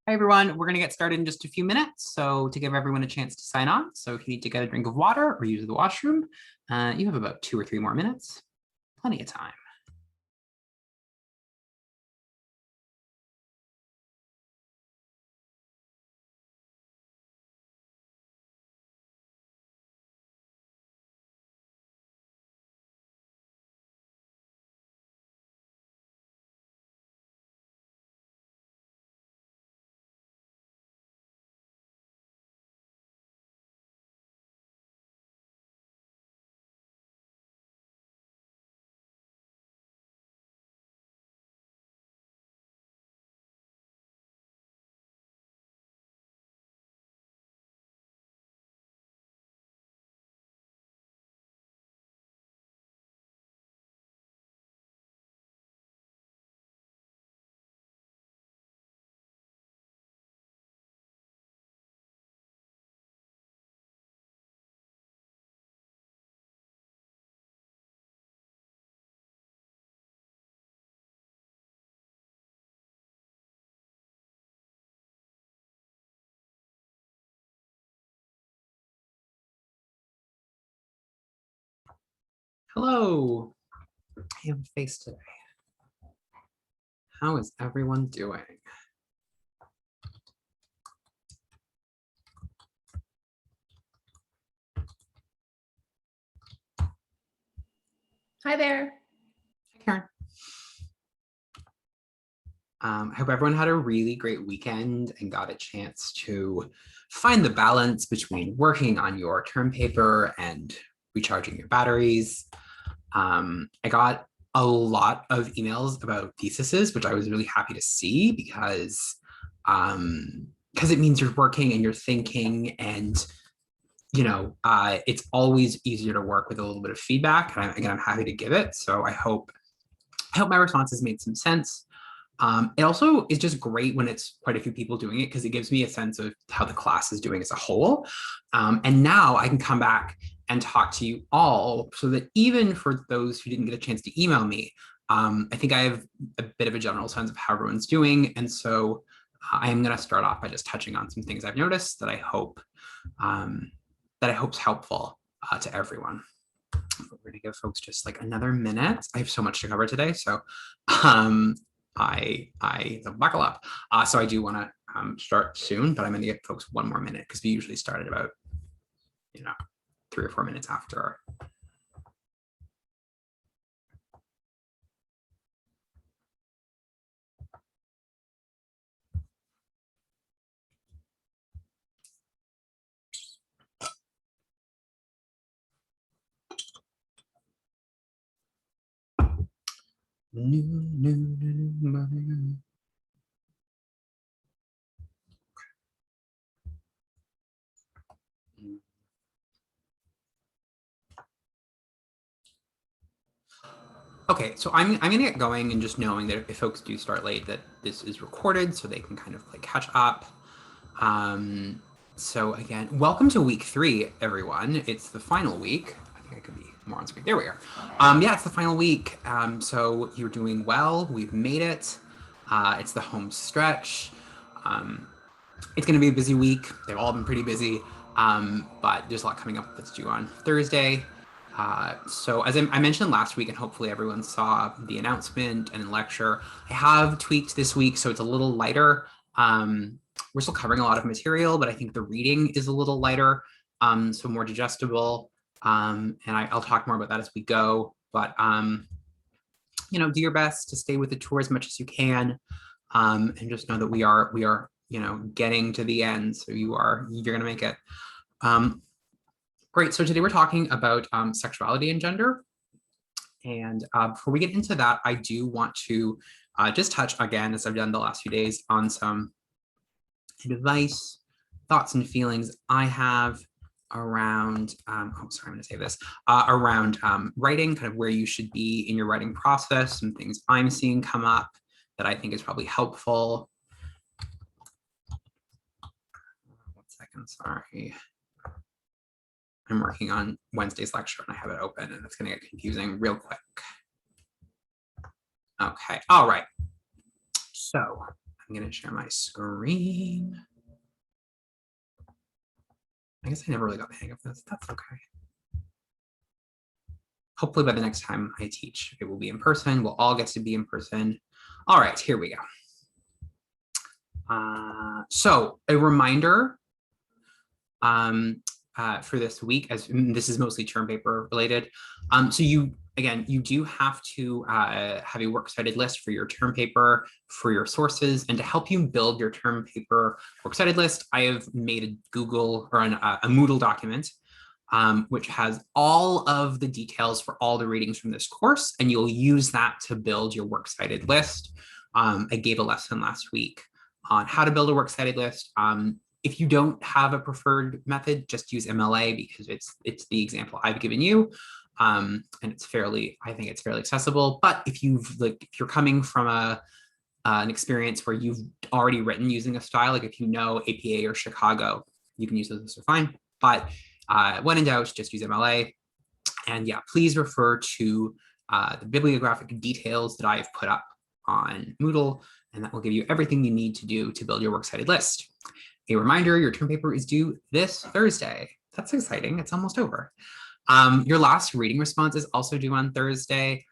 Hi, everyone. We're going to get started in just a few minutes. So to give everyone a chance to sign on. So if you need to get a drink of water or use the washroom, you have about 2 or 3 more minutes. Plenty of time. Hello. I have a face today. How is everyone doing? Hi there. Hi, Karen. I hope everyone had a really great weekend and got a chance to find the balance between working on your term paper and recharging your batteries. I got a lot of emails about theses, which I was really happy to see because it means you're working and you're thinking, and it's always easier to work with a little bit of feedback. And I'm happy to give it. So I hope my responses made some sense. It also is just great when it's quite a few people doing it because it gives me a sense of how the class is doing as a whole. And now I can come back and talk to you all so that even for those who didn't get a chance to email me, I think I have a bit of a general sense of how everyone's doing. And so I am going to start off by just touching on some things I've noticed that I hope is helpful to everyone. We're going to give folks just like another minute. I have so much to cover today, so I buckle up. So I do want to start soon, but I'm going to give folks one more minute because we usually start at about 3 or 4 minutes after. Okay, so I'm gonna get going, and just knowing that if folks do start late, that this is recorded so they can kind of like catch up. So again, welcome to week 3, everyone. It's the final week. I think I could be more on screen. There we are. Yeah, it's the final week. So you're doing well. We've made it. It's the home stretch. It's going to be a busy week. They've all been pretty busy, but there's a lot coming up that's due on Thursday. So as I mentioned last week, and hopefully everyone saw the announcement and the lecture, I have tweaked this week so it's a little lighter. We're still covering a lot of material, but I think the reading is a little lighter, so more digestible. And I'll talk more about that as we go. But do your best to stay with the tour as much as you can, and just know that we are getting to the end. So you're going to make it. Great. So today we're talking about sexuality and gender. And before we get into that, I do want to just touch again, as I've done the last few days, on some advice, thoughts, and feelings I have around, I'm going to say this, around writing, kind of where you should be in your writing process, some things I'm seeing come up that I think is probably helpful. 1 second, sorry. I'm working on Wednesday's lecture and I have it open and it's going to get confusing real quick. Okay, all right. So I'm going to share my screen. I guess I never really got the hang of this. That's okay. Hopefully by the next time I teach, it will be in person. We'll all get to be in person. All right, here we go. So a reminder for this week, as this is mostly term paper related. So you do have to have a works cited list for your term paper, for your sources, and to help you build your term paper works cited list, I have made a Google or a Moodle document, which has all of the details for all the readings from this course, and you'll use that to build your works cited list. I gave a lesson last week on how to build a works cited list. If you don't have a preferred method, just use MLA because it's the example I've given you, and I think it's fairly accessible. But if if you're coming from an experience where you've already written using a style, like if you know APA or Chicago, you can use those. Those are fine. But when in doubt, just use MLA. And yeah, please refer to the bibliographic details that I've put up on Moodle, and that will give you everything you need to do to build your works cited list. A reminder, your term paper is due this Thursday. That's exciting. It's almost over. Your last reading response is also due on Thursday.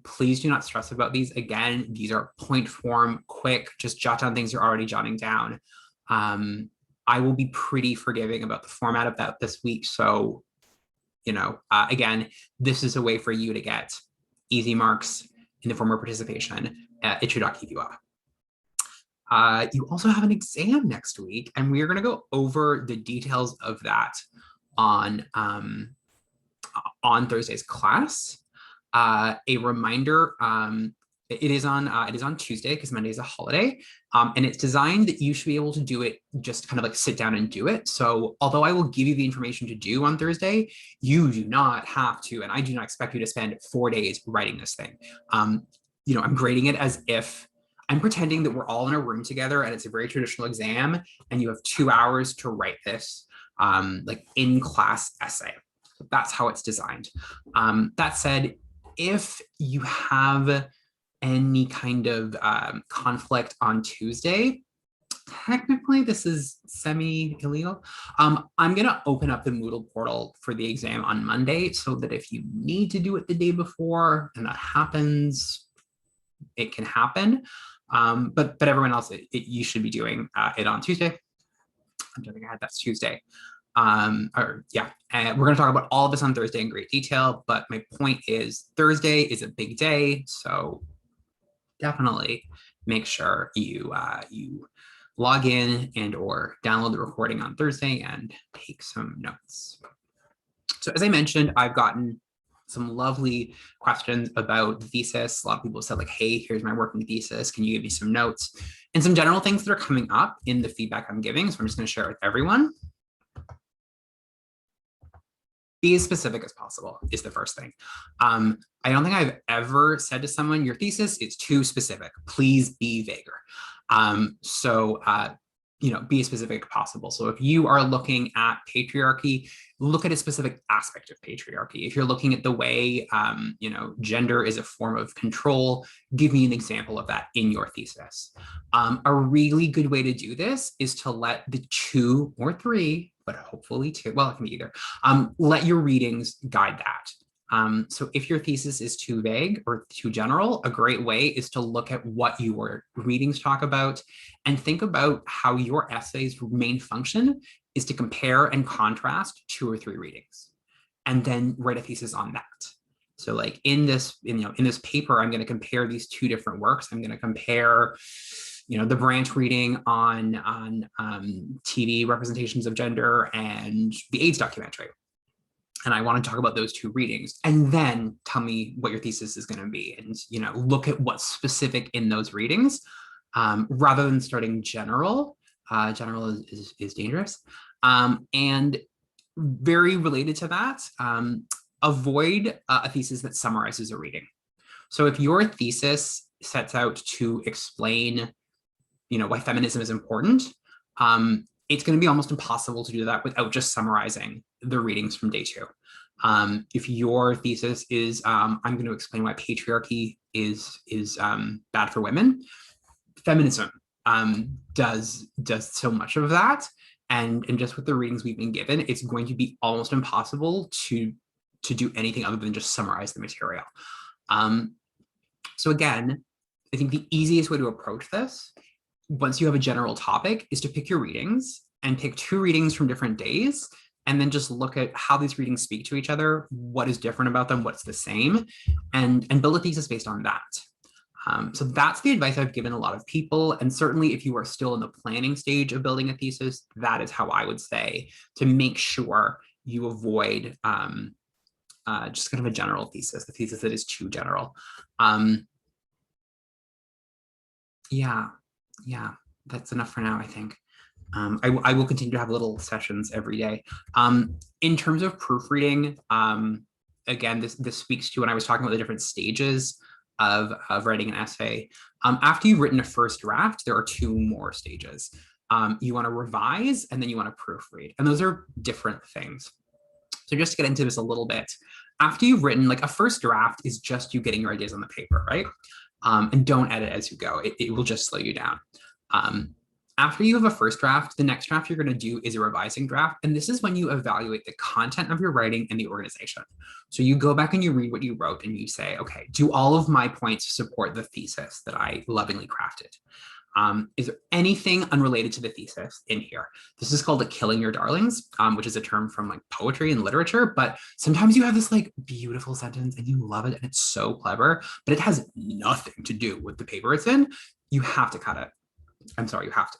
Please do not stress about these. Again, these are point form, quick, just jot down things you're already jotting down. I will be pretty forgiving about the format of that this week. So, again, this is a way for you to get easy marks in the form of participation. It should not keep you up. You also have an exam next week, and we are going to go over the details of that on Thursday's class. A reminder, it is on Tuesday because Monday is a holiday, and it's designed that you should be able to do it, just kind of like sit down and do it. So although I will give you the information to do on Thursday, you do not have to, and I do not expect you to spend 4 days writing this thing. I'm grading it as if I'm pretending that we're all in a room together and it's a very traditional exam and you have 2 hours to write this like in-class essay. So that's how it's designed. That said, if you have any kind of conflict on Tuesday, technically this is semi-illegal. I'm going to open up the Moodle portal for the exam on Monday so that if you need to do it the day before and that happens, it can happen. But everyone else, you should be doing it on Tuesday. I'm jumping ahead, that's Tuesday. And we're going to talk about all of this on Thursday in great detail, but my point is Thursday is a big day, so definitely make sure you log in and or download the recording on Thursday and take some notes. So as I mentioned, I've gotten some lovely questions about the thesis. A lot of people said like, hey, here's my working thesis. Can you give me some notes? And some general things that are coming up in the feedback I'm giving. So I'm just going to share it with everyone. Be as specific as possible is the first thing. I don't think I've ever said to someone, your thesis is too specific. Please be vaguer. Be as specific as possible. So if you are looking at patriarchy, look at a specific aspect of patriarchy. If you're looking at the way, gender is a form of control, give me an example of that in your thesis. A really good way to do this is to let the 2 or 3, but hopefully 2, well, it can be either, let your readings guide that. So if your thesis is too vague or too general, a great way is to look at what your readings talk about and think about how your essay's main function is to compare and contrast 2 or 3 readings, and then write a thesis on that. So like in this paper, I'm going to compare these 2 different works. I'm going to compare, the branch reading on TV representations of gender and the AIDS documentary. And I want to talk about those 2 readings, and then tell me what your thesis is going to be, and look at what's specific in those readings, rather than starting general. General is dangerous, and very related to that. Avoid a thesis that summarizes a reading. So if your thesis sets out to explain, why feminism is important, it's going to be almost impossible to do that without just summarizing the readings from day 2. If your thesis is, I'm going to explain why patriarchy is bad for women, feminism does so much of that. And just with the readings we've been given, it's going to be almost impossible to do anything other than just summarize the material. So again, I think the easiest way to approach this, once you have a general topic, is to pick your readings and pick 2 readings from different days, and then just look at how these readings speak to each other, what is different about them, what's the same, and build a thesis based on that. So that's the advice I've given a lot of people. And certainly if you are still in the planning stage of building a thesis, that is how I would say to make sure you avoid just kind of a general thesis, a thesis that is too general. Yeah, that's enough for now, I think. I will continue to have little sessions every day. In terms of proofreading, again, this speaks to when I was talking about the different stages of writing an essay. After you've written a first draft, there are 2 more stages. You want to revise, and then you want to proofread. And those are different things. So just to get into this a little bit, after you've written, like, a first draft is just you getting your ideas on the paper, right? And don't edit as you go. It will just slow you down. After you have a first draft, the next draft you're going to do is a revising draft. And this is when you evaluate the content of your writing and the organization. So you go back and you read what you wrote and you say, okay, do all of my points support the thesis that I lovingly crafted? Is there anything unrelated to the thesis in here? This is called a killing your darlings, which is a term from like poetry and literature. But sometimes you have this like beautiful sentence and you love it and it's so clever, but it has nothing to do with the paper it's in. You have to cut it. I'm sorry, you have to.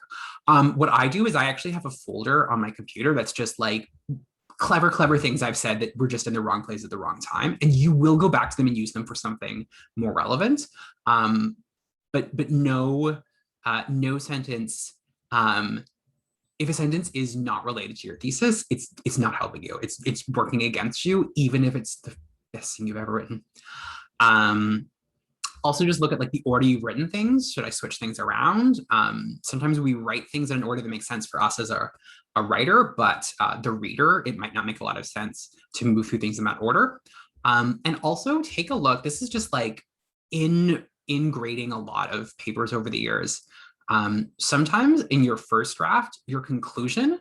What I do is I actually have a folder on my computer that's just like clever things I've said that were just in the wrong place at the wrong time. And you will go back to them and use them for something more relevant. But no sentence, if a sentence is not related to your thesis, it's not helping you. It's working against you, even if it's the best thing you've ever written. Also, just look at like the order you've written things. Should I switch things around? Sometimes we write things in an order that makes sense for us as a writer, but the reader, it might not make a lot of sense to move through things in that order. And also take a look. This is just like in grading a lot of papers over the years. Sometimes in your first draft, your conclusion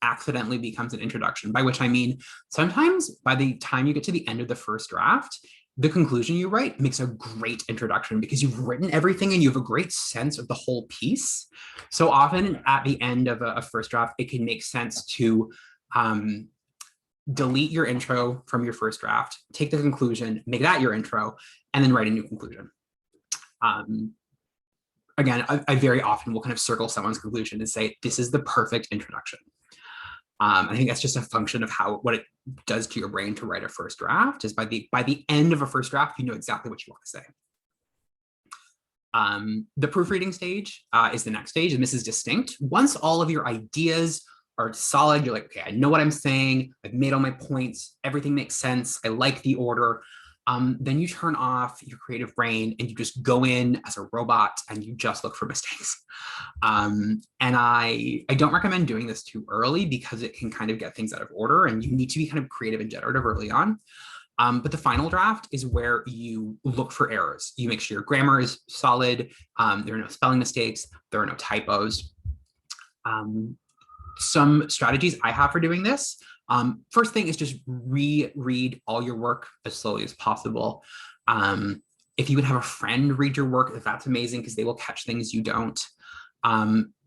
accidentally becomes an introduction, by which I mean, sometimes by the time you get to the end of the first draft, the conclusion you write makes a great introduction because you've written everything and you have a great sense of the whole piece. So often at the end of a first draft, it can make sense to delete your intro from your first draft, take the conclusion, make that your intro, and then write a new conclusion. Again, I very often will kind of circle someone's conclusion and say, this is the perfect introduction. I think that's just a function of what it does to your brain to write a first draft, is by the end of a first draft, you know exactly what you want to say. The proofreading stage is the next stage, and this is distinct. Once all of your ideas are solid, you're like, okay, I know what I'm saying, I've made all my points, everything makes sense, I like the order. Then you turn off your creative brain and you just go in as a robot and you just look for mistakes. And I don't recommend doing this too early because it can kind of get things out of order and you need to be kind of creative and generative early on. But the final draft is where you look for errors. You make sure your grammar is solid. There are no spelling mistakes. There are no typos. Some strategies I have for doing this. First thing is just reread all your work as slowly as possible. If you would have a friend read your work, that's amazing because they will catch things you don't.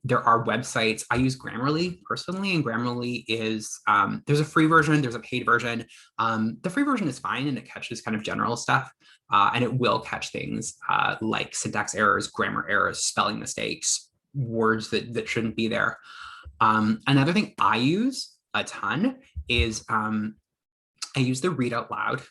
There are websites. I use Grammarly personally, and Grammarly is, there's a free version, there's a paid version. The free version is fine and it catches kind of general stuff, and it will catch things like syntax errors, grammar errors, spelling mistakes, words that shouldn't be there. Another thing I use a ton is I use the read out loud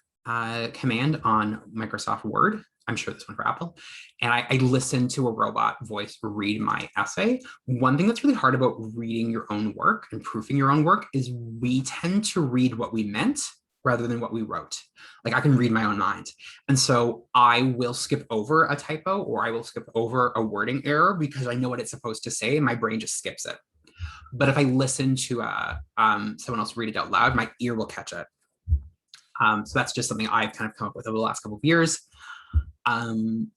command on Microsoft Word. I'm sure this one for Apple. And I listen to a robot voice read my essay. One thing that's really hard about reading your own work and proofing your own work is we tend to read what we meant rather than what we wrote. Like I can read my own mind. And so I will skip over a typo or I will skip over a wording error because I know what it's supposed to say and my brain just skips it. But if I listen to someone else read it out loud, my ear will catch it. So that's just something I've kind of come up with over the last couple of years. And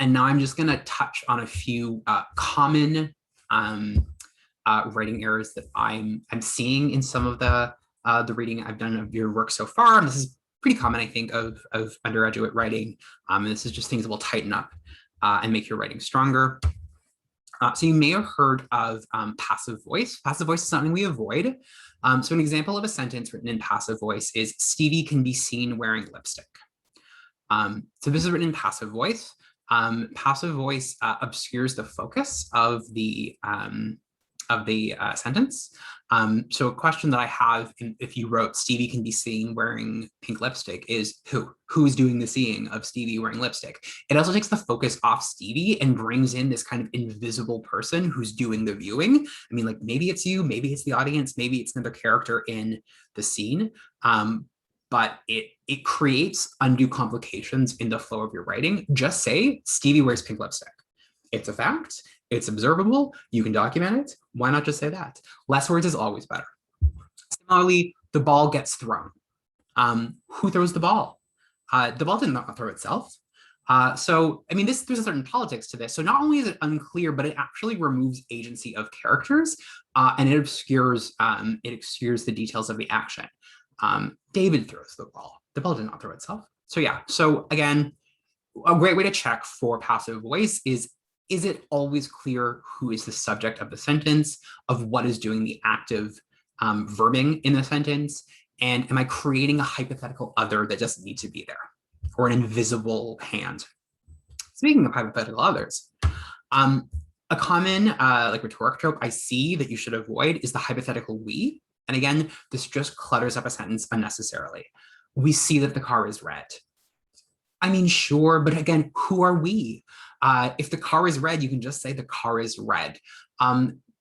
And now I'm just going to touch on a few common writing errors that I'm seeing in some of the reading I've done of your work so far. And this is pretty common, I think, of undergraduate writing. And this is just things that will tighten up and make your writing stronger. So you may have heard of passive voice. Passive voice is something we avoid. So an example of a sentence written in passive voice is Stevie can be seen wearing lipstick. So this is written in passive voice. Passive voice obscures the focus of the sentence. So a question that I have, if you wrote Stevie can be seen wearing pink lipstick, is who's doing the seeing of Stevie wearing lipstick? It also takes the focus off Stevie and brings in this kind of invisible person who's doing the viewing. I mean, like maybe it's you, maybe it's the audience, maybe it's another character in the scene. But it creates undue complications in the flow of your writing. Just say Stevie wears pink lipstick. It's a fact. It's observable. You can document it. Why not just say that? Less words is always better. Similarly, the ball gets thrown. Who throws the ball? The ball did not throw itself. So, I mean, there's a certain politics to this. So not only is it unclear, but it actually removes agency of characters and it obscures the details of the action. David throws the ball. The ball did not throw itself. So yeah, so again, a great way to check for passive voice is it always clear who is the subject of the sentence, of what is doing the active verbing in the sentence, and am I creating a hypothetical other that doesn't need to be there, or an invisible hand? Speaking of hypothetical others, a common like rhetoric trope I see that you should avoid is the hypothetical we. And again, this just clutters up a sentence unnecessarily. We see that the car is red. I mean, sure, but again, who are we? If the car is red, you can just say the car is red.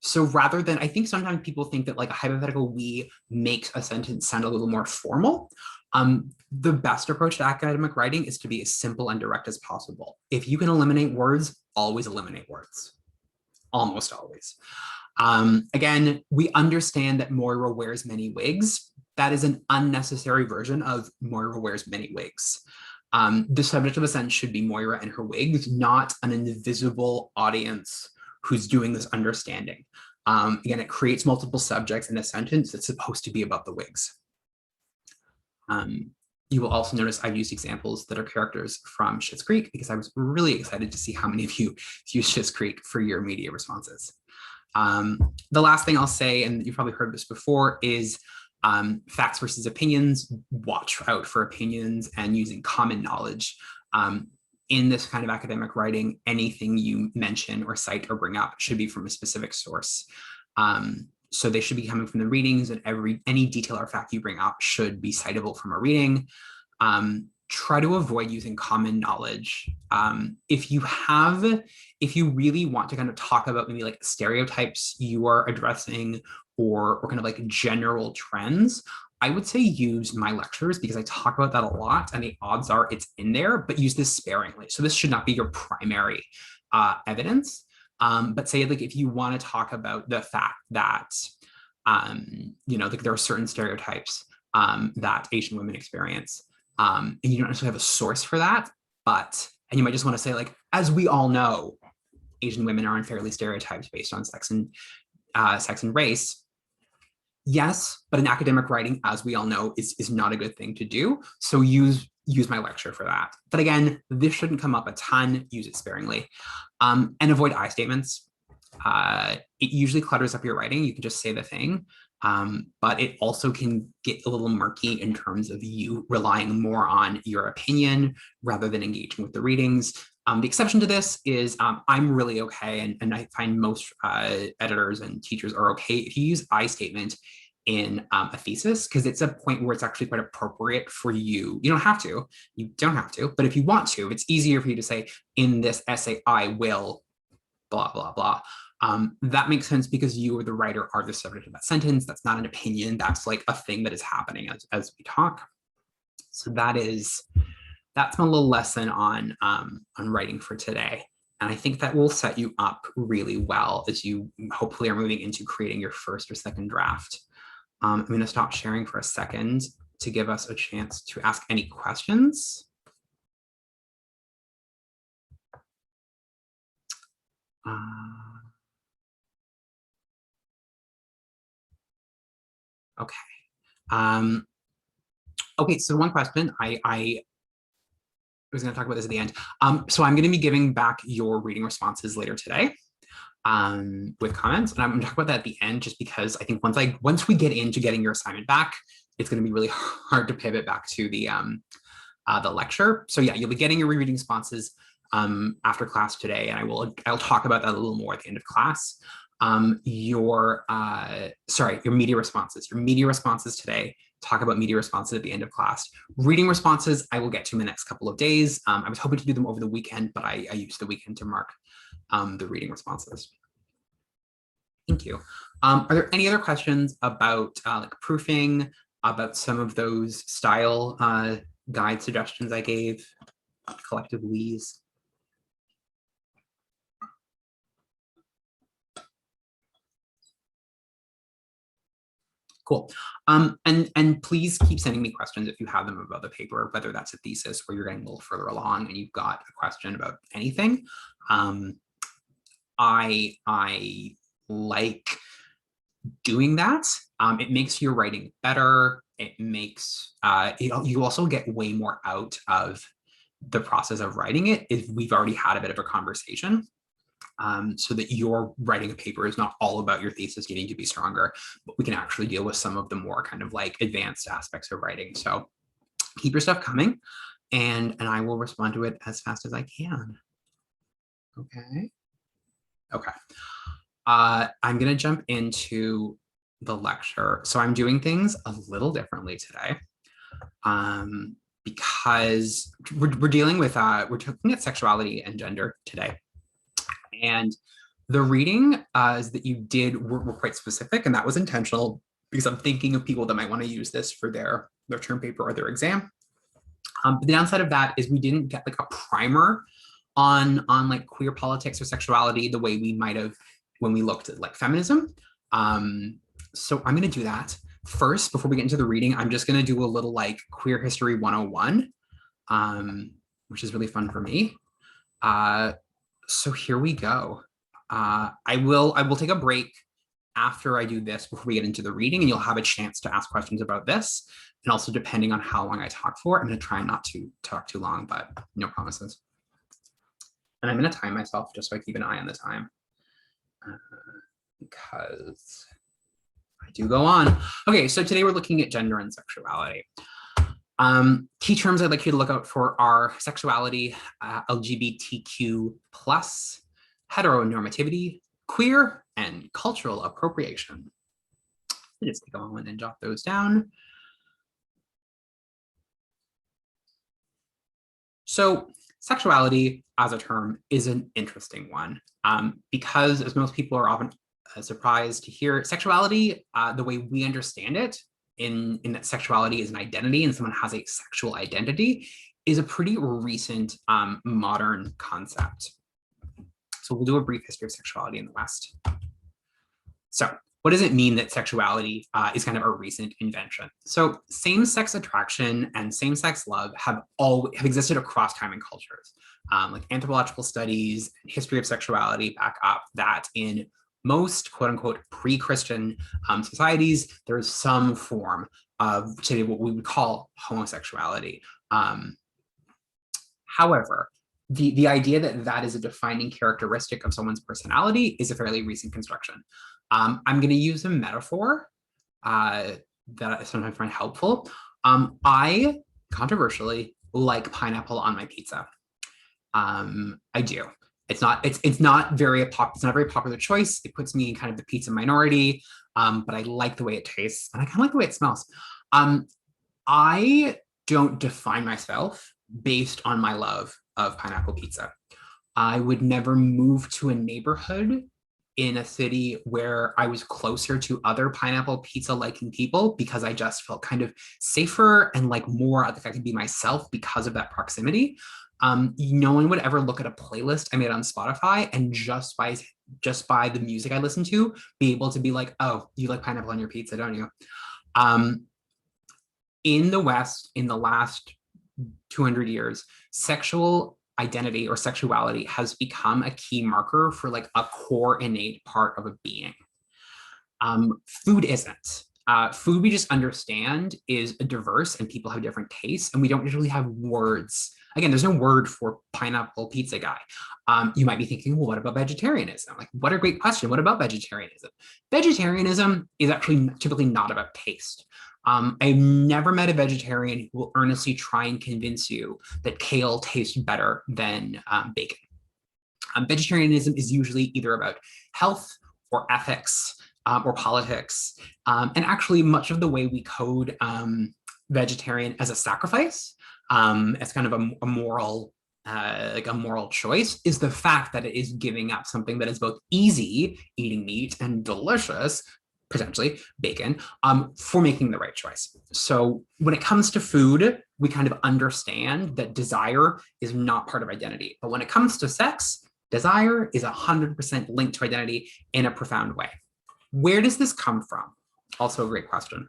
So rather than, I think sometimes people think that like a hypothetical we makes a sentence sound a little more formal. The best approach to academic writing is to be as simple and direct as possible. If you can eliminate words, always eliminate words. Almost always. Again, we understand that Moira wears many wigs. That is an unnecessary version of Moira wears many wigs. The subject of the sentence should be Moira and her wigs, not an invisible audience who's doing this understanding. Again, it creates multiple subjects in a sentence that's supposed to be about the wigs. You will also notice I've used examples that are characters from Schitt's Creek because I was really excited to see how many of you use Schitt's Creek for your media responses. The last thing I'll say, and you've probably heard this before, is facts versus opinions. Watch out for opinions and using common knowledge. In this kind of academic writing, anything you mention or cite or bring up should be from a specific source. So they should be coming from the readings, and any detail or fact you bring up should be citable from a reading. Try to avoid using common knowledge. If you really want to kind of talk about maybe like stereotypes you are addressing or kind of like general trends, I would say use my lectures because I talk about that a lot and the odds are it's in there, but use this sparingly. So this should not be your primary evidence. But say like if you want to talk about the fact that, like there are certain stereotypes that Asian women experience, and you don't necessarily have a source for that, and you might just want to say like, as we all know, Asian women are unfairly stereotyped based on sex and race. Yes, but in academic writing, as we all know, is not a good thing to do. So use my lecture for that. But again, this shouldn't come up a ton. Use it sparingly, and avoid I statements. It usually clutters up your writing. You can just say the thing, but it also can get a little murky in terms of you relying more on your opinion rather than engaging with the readings. The exception to this is I'm really okay, and I find most editors and teachers are okay if you use I statement in a thesis, because it's a point where it's actually quite appropriate for you. You don't have to, but if you want to, it's easier for you to say, in this essay, I will, blah, blah, blah. That makes sense because you or the writer are the subject of that sentence. That's not an opinion. That's like a thing that is happening as we talk. So that's my little lesson on writing for today. And I think that will set you up really well as you hopefully are moving into creating your first or second draft. I'm going to stop sharing for a second to give us a chance to ask any questions. Okay. Um, okay, so one question I was going to talk about this at the end. So I'm going to be giving back your reading responses later today with comments, and I'm going to talk about that at the end, just because I think once we get into getting your assignment back, it's going to be really hard to pivot back to the lecture. So yeah, you'll be getting your rereading responses after class today, and I'll talk about that a little more at the end of class. Your media responses. Your media responses today. Talk about media responses at the end of class. Reading responses, I will get to in the next couple of days. I was hoping to do them over the weekend, but I used the weekend to mark the reading responses. Thank you. Are there any other questions about like proofing, about some of those style guide suggestions I gave, collective we's? Cool. And please keep sending me questions if you have them about the paper, whether that's a thesis or you're getting a little further along and you've got a question about anything. I like doing that. It makes your writing better. It makes you also get way more out of the process of writing it if we've already had a bit of a conversation. So that your writing a paper is not all about your thesis needing to be stronger, but we can actually deal with some of the more kind of like advanced aspects of writing. So keep your stuff coming, and I will respond to it as fast as I can. Okay. Okay. I'm going to jump into the lecture. So I'm doing things a little differently today because we're dealing with, we're looking at sexuality and gender today. And the reading that you did were quite specific, and that was intentional because I'm thinking of people that might want to use this for their term paper or their exam. But the downside of that is we didn't get like a primer on like queer politics or sexuality the way we might have when we looked at like feminism. So I'm going to do that first. Before we get into the reading, I'm just going to do a little like queer history 101, which is really fun for me. So here we go. I will take a break after I do this before we get into the reading, and you'll have a chance to ask questions about this. And also, depending on how long I talk for, I'm going to try not to talk too long, but no promises. And I'm going to time myself just so I keep an eye on the time, because I do go on. Okay, so today we're looking at gender and sexuality. Key terms I'd like you to look out for are sexuality, LGBTQ+, heteronormativity, queer, and cultural appropriation. Just go on and jot those down. So sexuality as a term is an interesting one because, as most people are often surprised to hear, sexuality, the way we understand it, in that sexuality is an identity and someone has a sexual identity, is a pretty recent modern concept. So we'll do a brief history of sexuality in the West. So what does it mean that sexuality is kind of a recent invention? So same-sex attraction and same-sex love have existed across time and cultures. Like anthropological studies and history of sexuality back up that in most quote unquote pre-Christian societies, there is some form of today what we would call homosexuality. However, the idea that that is a defining characteristic of someone's personality is a fairly recent construction. I'm going to use a metaphor that I sometimes find helpful. I controversially like pineapple on my pizza. I do. It's not a very popular choice. It puts me in kind of the pizza minority, but I like the way it tastes and I kind of like the way it smells. I don't define myself based on my love of pineapple pizza. I would never move to a neighborhood in a city where I was closer to other pineapple pizza liking people because I just felt kind of safer and like more like I could be myself because of that proximity. No one would ever look at a playlist I made on Spotify and just by the music I listen to, be able to be like, oh, you like pineapple on your pizza, don't you? In the West, in the last 200 years, sexual identity or sexuality has become a key marker for like a core innate part of a being. Food isn't. Food we just understand is diverse and people have different tastes, and we don't usually have words. Again, there's no word for pineapple pizza guy. You might be thinking, well, what about vegetarianism? Like, what a great question. What about vegetarianism? Vegetarianism is actually typically not about taste. I've never met a vegetarian who will earnestly try and convince you that kale tastes better than bacon. Vegetarianism is usually either about health or ethics or politics. And actually, much of the way we code vegetarian as a sacrifice, as kind of a moral, like a moral choice, is the fact that it is giving up something that is both easy, eating meat, and delicious, potentially bacon, for making the right choice. So when it comes to food, we kind of understand that desire is not part of identity. But when it comes to sex, desire is 100% linked to identity in a profound way. Where does this come from? Also a great question.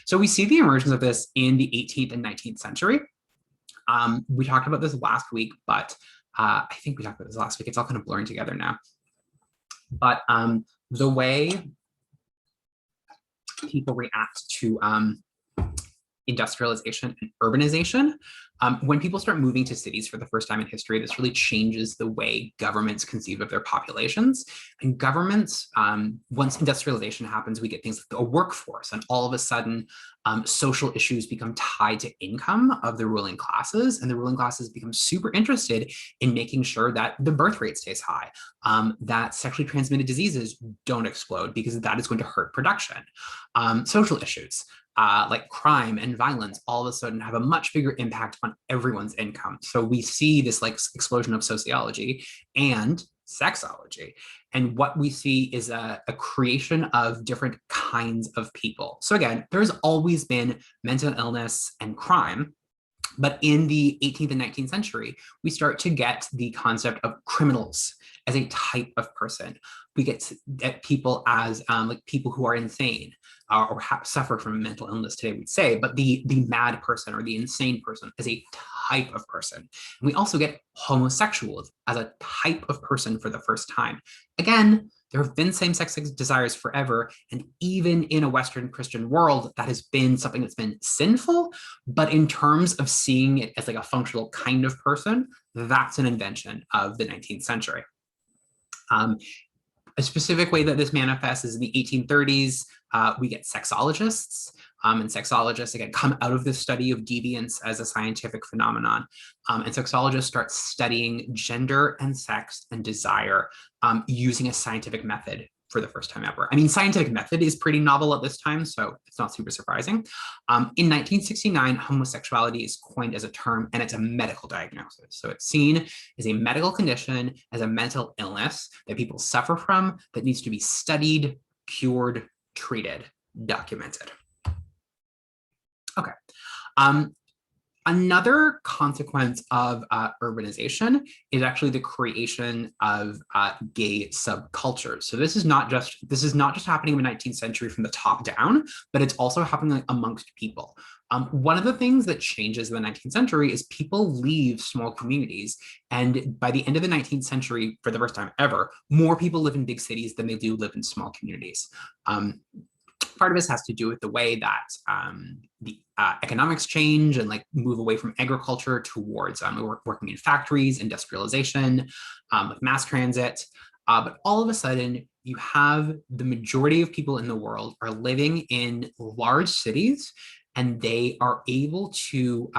So we see the emergence of this in the 18th and 19th century. We talked about this last week, but I think we talked about this last week. It's all kind of blurring together now. But the way people react to industrialization and urbanization. When people start moving to cities for the first time in history, this really changes the way governments conceive of their populations. And governments, once industrialization happens, we get things like a workforce, and all of a sudden, social issues become tied to income of the ruling classes, and the ruling classes become super interested in making sure that the birth rate stays high, that sexually transmitted diseases don't explode, because that is going to hurt production. Social issues, like crime and violence, all of a sudden have a much bigger impact on everyone's income. So we see this like explosion of sociology and sexology. And what we see is a creation of different kinds of people. So again, there's always been mental illness and crime. But in the 18th and 19th century, we start to get the concept of criminals as a type of person. We get people as like people who are insane or suffer from mental illness today, we'd say, but the mad person or the insane person as a type of person. And we also get homosexuals as a type of person for the first time. Again, there have been same-sex desires forever, and even in a Western Christian world, that has been something that's been sinful, but in terms of seeing it as like a functional kind of person, that's an invention of the 19th century. A specific way that this manifests is in the 1830s, we get sexologists, and sexologists, again, come out of the study of deviance as a scientific phenomenon. And sexologists start studying gender and sex and desire using a scientific method for the first time ever. I mean, scientific method is pretty novel at this time, so it's not super surprising. In 1969, homosexuality is coined as a term, and it's a medical diagnosis. So it's seen as a medical condition, as a mental illness that people suffer from, that needs to be studied, cured, treated, documented. Okay. Another consequence of urbanization is actually the creation of gay subcultures. So this is not just happening in the 19th century from the top down, but it's also happening amongst people. One of the things that changes in the 19th century is people leave small communities. And by the end of the 19th century, for the first time ever, more people live in big cities than they do live in small communities. Part of this has to do with the way that the economics change and like move away from agriculture towards working in factories, industrialization, with mass transit. But all of a sudden, you have the majority of people in the world are living in large cities, and they are able to,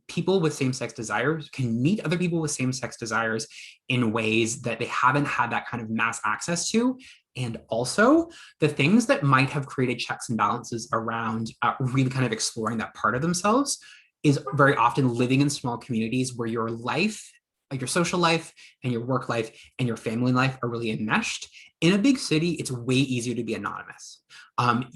people with same-sex desires can meet other people with same-sex desires in ways that they haven't had that kind of mass access to. And also the things that might have created checks and balances around really kind of exploring that part of themselves is very often living in small communities where your life, like your social life and your work life and your family life are really enmeshed. In a big city, it's way easier to be anonymous.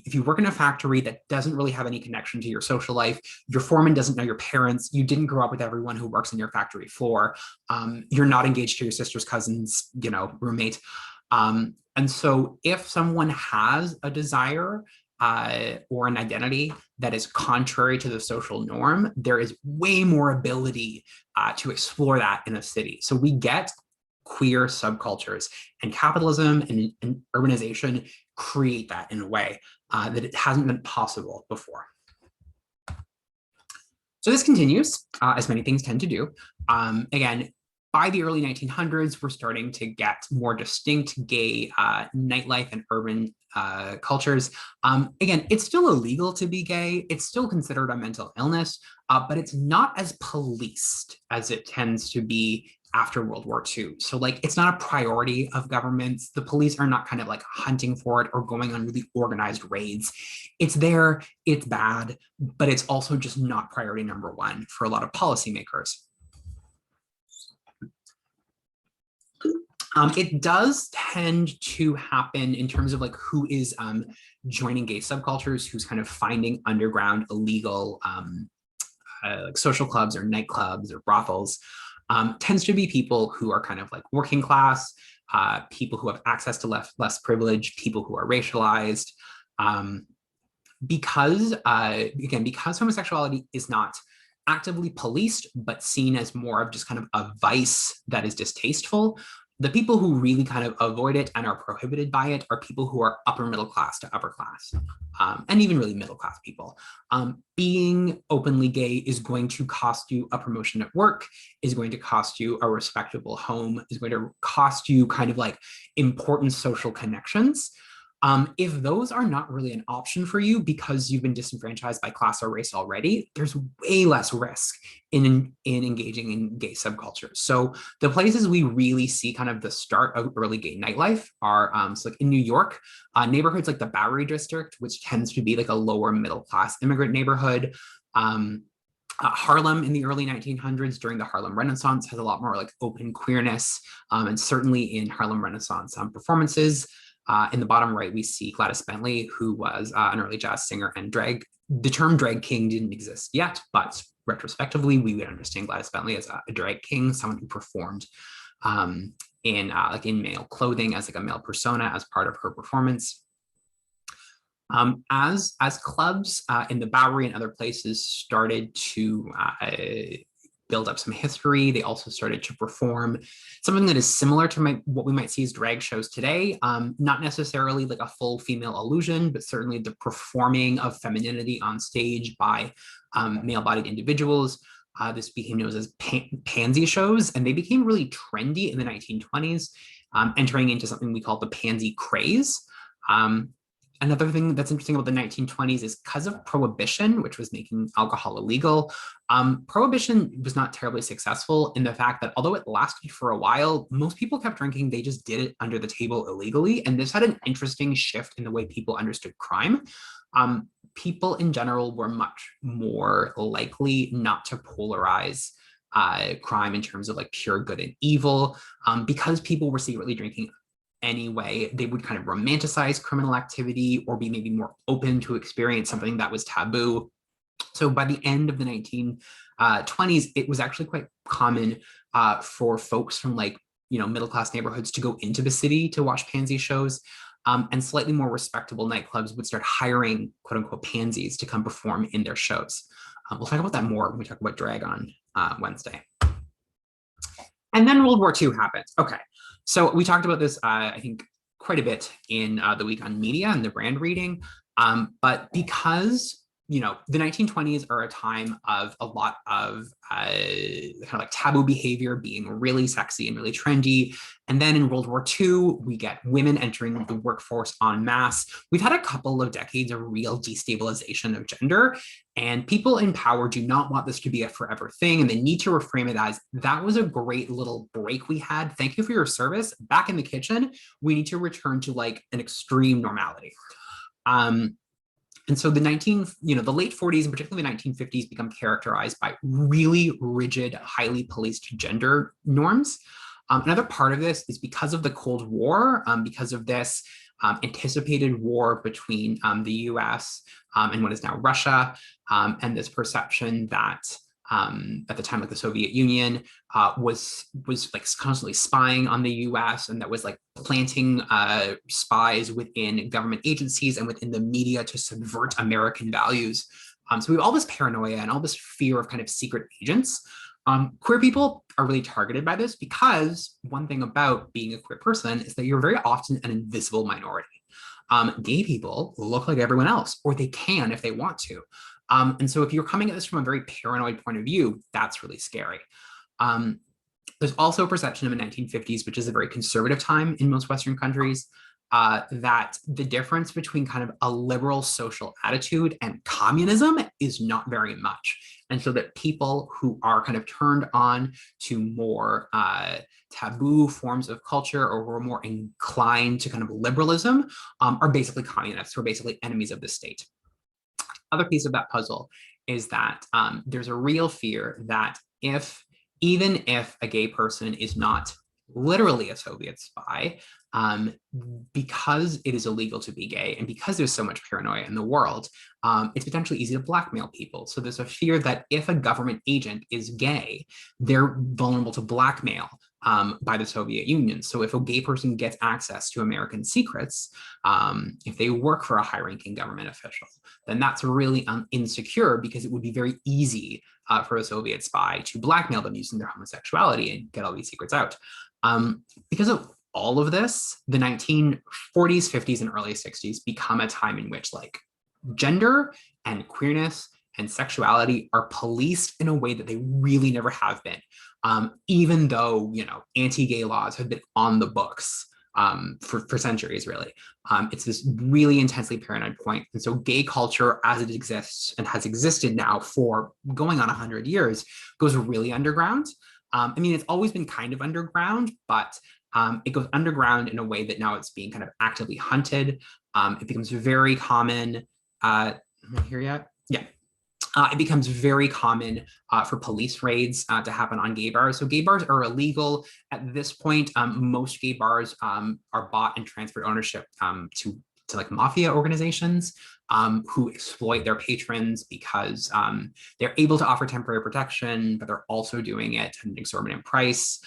If you work in a factory that doesn't really have any connection to your social life, your foreman doesn't know your parents, you didn't grow up with everyone who works on your factory floor, you're not engaged to your sister's cousin's, roommate. And so if someone has a desire or an identity that is contrary to the social norm, there is way more ability to explore that in a city. So we get queer subcultures, and capitalism and urbanization create that in a way that it hasn't been possible before. So this continues, as many things tend to do. Again, by the early 1900s, we're starting to get more distinct gay nightlife and urban cultures. Again, it's still illegal to be gay. It's still considered a mental illness, but it's not as policed as it tends to be after World War II. So like, it's not a priority of governments. The police are not kind of like hunting for it or going on really organized raids. It's there, it's bad, but it's also just not priority number one for a lot of policymakers. It does tend to happen in terms of like who is joining gay subcultures, who's kind of finding underground illegal like social clubs or nightclubs or brothels, tends to be people who are kind of like working class, people who have access to less privilege, people who are racialized. Because, again, because homosexuality is not actively policed, but seen as more of just kind of a vice that is distasteful, the people who really kind of avoid it and are prohibited by it are people who are upper middle class to upper class, and even really middle class people. Being openly gay is going to cost you a promotion at work, is going to cost you a respectable home, is going to cost you kind of like important social connections. If those are not really an option for you because you've been disenfranchised by class or race already, there's way less risk in engaging in gay subcultures. So the places we really see kind of the start of early gay nightlife are so like in New York, neighborhoods like the Bowery District, which tends to be like a lower middle class immigrant neighborhood. Harlem in the early 1900s during the Harlem Renaissance has a lot more like open queerness, and certainly in Harlem Renaissance performances. In the bottom right, we see Gladys Bentley, who was an early jazz singer and drag. The term drag king didn't exist yet, but retrospectively, we would understand Gladys Bentley as a drag king, someone who performed in male clothing as like a male persona as part of her performance. As clubs in the Bowery and other places started to build up some history, they also started to perform something that is similar to what we might see as drag shows today. Not necessarily like a full female illusion, but certainly the performing of femininity on stage by male-bodied individuals. This became known as pansy shows, and they became really trendy in the 1920s, entering into something we call the pansy craze. Another thing that's interesting about the 1920s is because of prohibition, which was making alcohol illegal, prohibition was not terribly successful in the fact that although it lasted for a while, most people kept drinking, they just did it under the table illegally. And this had an interesting shift in the way people understood crime. People in general were much more likely not to polarize crime in terms of like pure good and evil, because people were secretly drinking anyway. They would kind of romanticize criminal activity or be maybe more open to experience something that was taboo. So by the end of the 1920s, it was actually quite common for folks from like, middle-class neighborhoods to go into the city to watch pansy shows. And slightly more respectable nightclubs would start hiring quote unquote pansies to come perform in their shows. We'll talk about that more when we talk about drag on Wednesday. And then World War II happens. Okay, so we talked about this, I think, quite a bit in the week on media and the brand reading. But because, the 1920s are a time of a lot of kind of like taboo behavior being really sexy and really trendy. And then in World War II, we get women entering the workforce en masse. We've had a couple of decades of real destabilization of gender, and people in power do not want this to be a forever thing, and they need to reframe it as, that was a great little break we had. Thank you for your service. Back in the kitchen, we need to return to like an extreme normality. And so the late 40s and particularly the 1950s become characterized by really rigid, highly policed gender norms. Another part of this is because of the Cold War, because of this anticipated war between the US and what is now Russia, and this perception that at the time, like the Soviet Union, was like constantly spying on the U.S. and that was like planting spies within government agencies and within the media to subvert American values. So we have all this paranoia and all this fear of kind of secret agents. Queer people are really targeted by this because one thing about being a queer person is that you're very often an invisible minority. Gay people look like everyone else, or they can if they want to. And so if you're coming at this from a very paranoid point of view, that's really scary. There's also a perception of the 1950s, which is a very conservative time in most Western countries, that the difference between kind of a liberal social attitude and communism is not very much. And so that people who are kind of turned on to more taboo forms of culture or who are more inclined to kind of liberalism are basically communists, who are basically enemies of the state. Other piece of that puzzle is that there's a real fear that even if a gay person is not literally a Soviet spy, because it is illegal to be gay and because there's so much paranoia in the world, it's potentially easy to blackmail people. So there's a fear that if a government agent is gay, they're vulnerable to blackmail by the Soviet Union. So if a gay person gets access to American secrets, if they work for a high-ranking government official, then that's really insecure because it would be very easy for a Soviet spy to blackmail them using their homosexuality and get all these secrets out. Because of all of this, the 1940s, 50s, and early 60s become a time in which like gender and queerness and sexuality are policed in a way that they really never have been. Even though, you know, anti-gay laws have been on the books for centuries, really. It's this really intensely paranoid point. And so gay culture as it exists and has existed now for going on 100 years goes really underground. I mean, it's always been kind of underground, but it goes underground in a way that now it's being kind of actively hunted. It becomes very common. Am I here yet? Yeah. It becomes very common for police raids to happen on gay bars. So gay bars are illegal at this point. Most gay bars are bought and transferred ownership to like mafia organizations who exploit their patrons because they're able to offer temporary protection, but they're also doing it at an exorbitant price.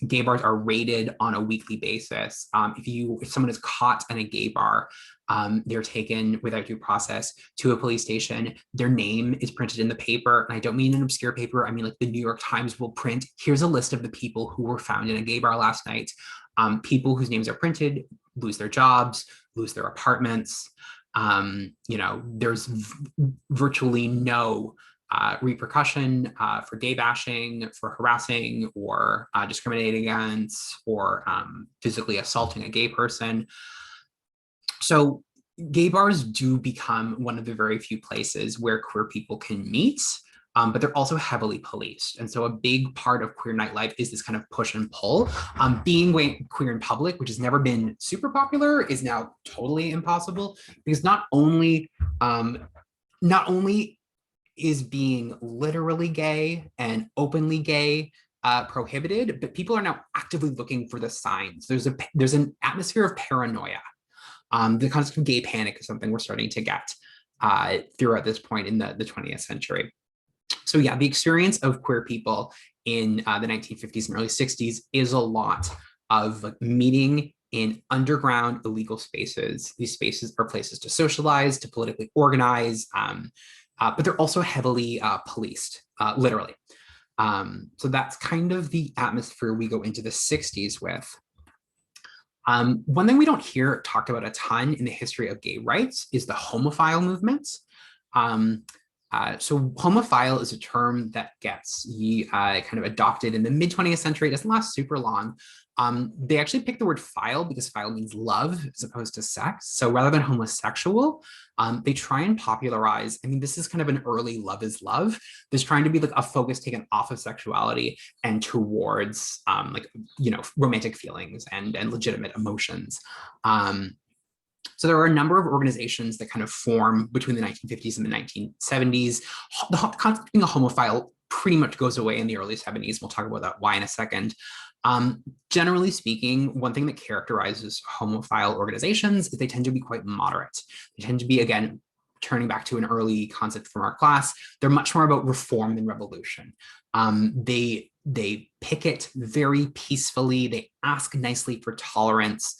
Gay bars are raided on a weekly basis. If someone is caught in a gay bar, they're taken without due process to a police station. Their name is printed in the paper. And I don't mean an obscure paper. I mean like the New York Times will print, here's a list of the people who were found in a gay bar last night. People whose names are printed lose their jobs, lose their apartments. You know, there's virtually no repercussion for gay bashing, for harassing or discriminating against or physically assaulting a gay person. So gay bars do become one of the very few places where queer people can meet, but they're also heavily policed. And so a big part of queer nightlife is this kind of push and pull. Being queer in public, which has never been super popular, is now totally impossible because not only is being literally gay and openly gay prohibited, but people are now actively looking for the signs. There's an atmosphere of paranoia. The concept of gay panic is something we're starting to get throughout this point in the 20th century. So yeah, the experience of queer people in the 1950s and early 60s is a lot of meeting in underground illegal spaces. These spaces are places to socialize, to politically organize, but they're also heavily policed, literally. So that's kind of the atmosphere we go into the 60s with. One thing we don't hear talked about a ton in the history of gay rights is the homophile movement. So homophile is a term that gets kind of adopted in the mid 20th century. It doesn't last super long. They actually picked the word phile because phile means love as opposed to sex. So rather than homosexual, they try and popularize. I mean, this is kind of an early love is love. There's trying to be like a focus taken off of sexuality and towards like, you know, romantic feelings and legitimate emotions. So there are a number of organizations that kind of form between the 1950s and the 1970s. The concept of being a homophile pretty much goes away in the early 70s. We'll talk about that why in a second. Generally speaking, one thing that characterizes homophile organizations is they tend to be quite moderate. They tend to be, again, turning back to an early concept from our class, they're much more about reform than revolution. They picket very peacefully. They ask nicely for tolerance.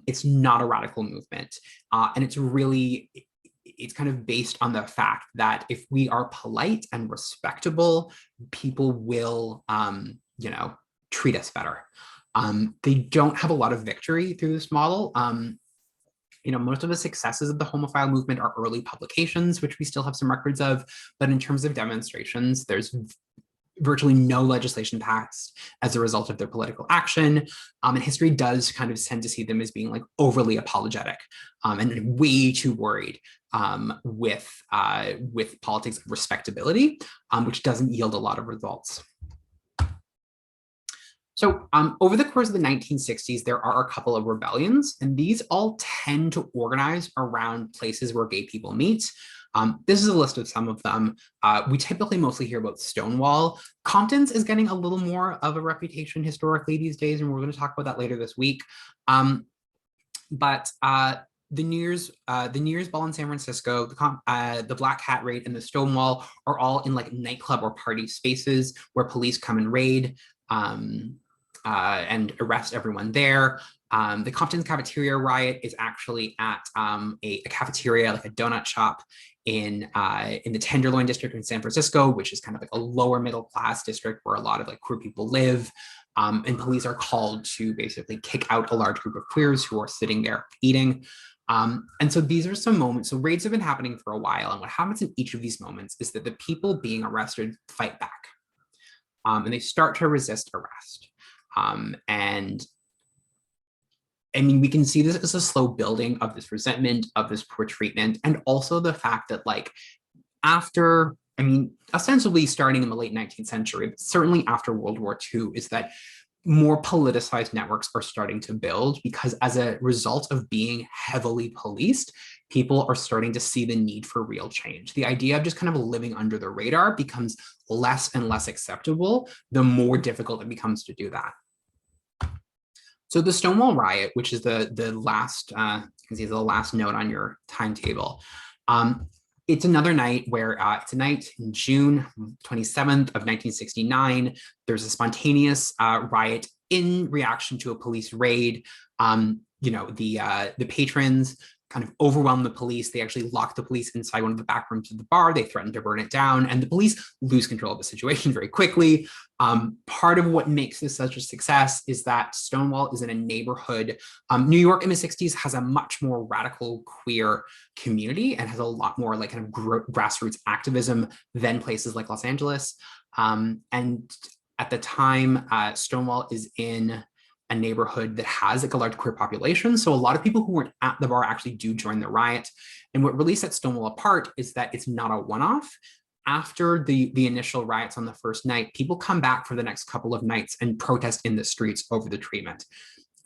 It's not a radical movement. And it's kind of based on the fact that if we are polite and respectable, people will, treat us better. They don't have a lot of victory through this model. Most of the successes of the homophile movement are early publications, which we still have some records of. But in terms of demonstrations, there's virtually no legislation passed as a result of their political action. And history does kind of tend to see them as being like overly apologetic and way too worried with politics of respectability, which doesn't yield a lot of results. So over the course of the 1960s, there are a couple of rebellions, and these all tend to organize around places where gay people meet. This is a list of some of them. We typically mostly hear about Stonewall. Compton's is getting a little more of a reputation historically these days, and we're going to talk about that later this week. But the New Year's Ball in San Francisco, the Black Hat Raid, and the Stonewall are all in like nightclub or party spaces where police come and raid and arrest everyone there. The Compton's cafeteria riot is actually at a cafeteria, like a donut shop in the Tenderloin district in San Francisco, which is kind of like a lower middle class district where a lot of like queer people live. And police are called to basically kick out a large group of queers who are sitting there eating. And so these are some moments. So raids have been happening for a while. And what happens in each of these moments is that the people being arrested fight back. And they start to resist arrest. And I mean, we can see this as a slow building of this resentment, of this poor treatment, and also the fact that like after, I mean, ostensibly starting in the late 19th century, but certainly after World War II, is that more politicized networks are starting to build because as a result of being heavily policed, people are starting to see the need for real change. The idea of just kind of living under the radar becomes less and less acceptable, the more difficult it becomes to do that. So the Stonewall riot, which is the last, you can see the last note on your timetable. It's another night where it's a night in June 27th of 1969. There's a spontaneous riot in reaction to a police raid. The patrons kind of overwhelm the police. They actually lock the police inside one of the back rooms of the bar. They threaten to burn it down, and the police lose control of the situation very quickly. Part of what makes this such a success is that Stonewall is in a neighborhood. New York in the 60s has a much more radical queer community and has a lot more like kind of grassroots activism than places like Los Angeles. And at the time, Stonewall is in a neighborhood that has like a large queer population. So a lot of people who weren't at the bar actually do join the riot. And what really sets Stonewall apart is that it's not a one-off. After the initial riots on the first night, people come back for the next couple of nights and protest in the streets over the treatment.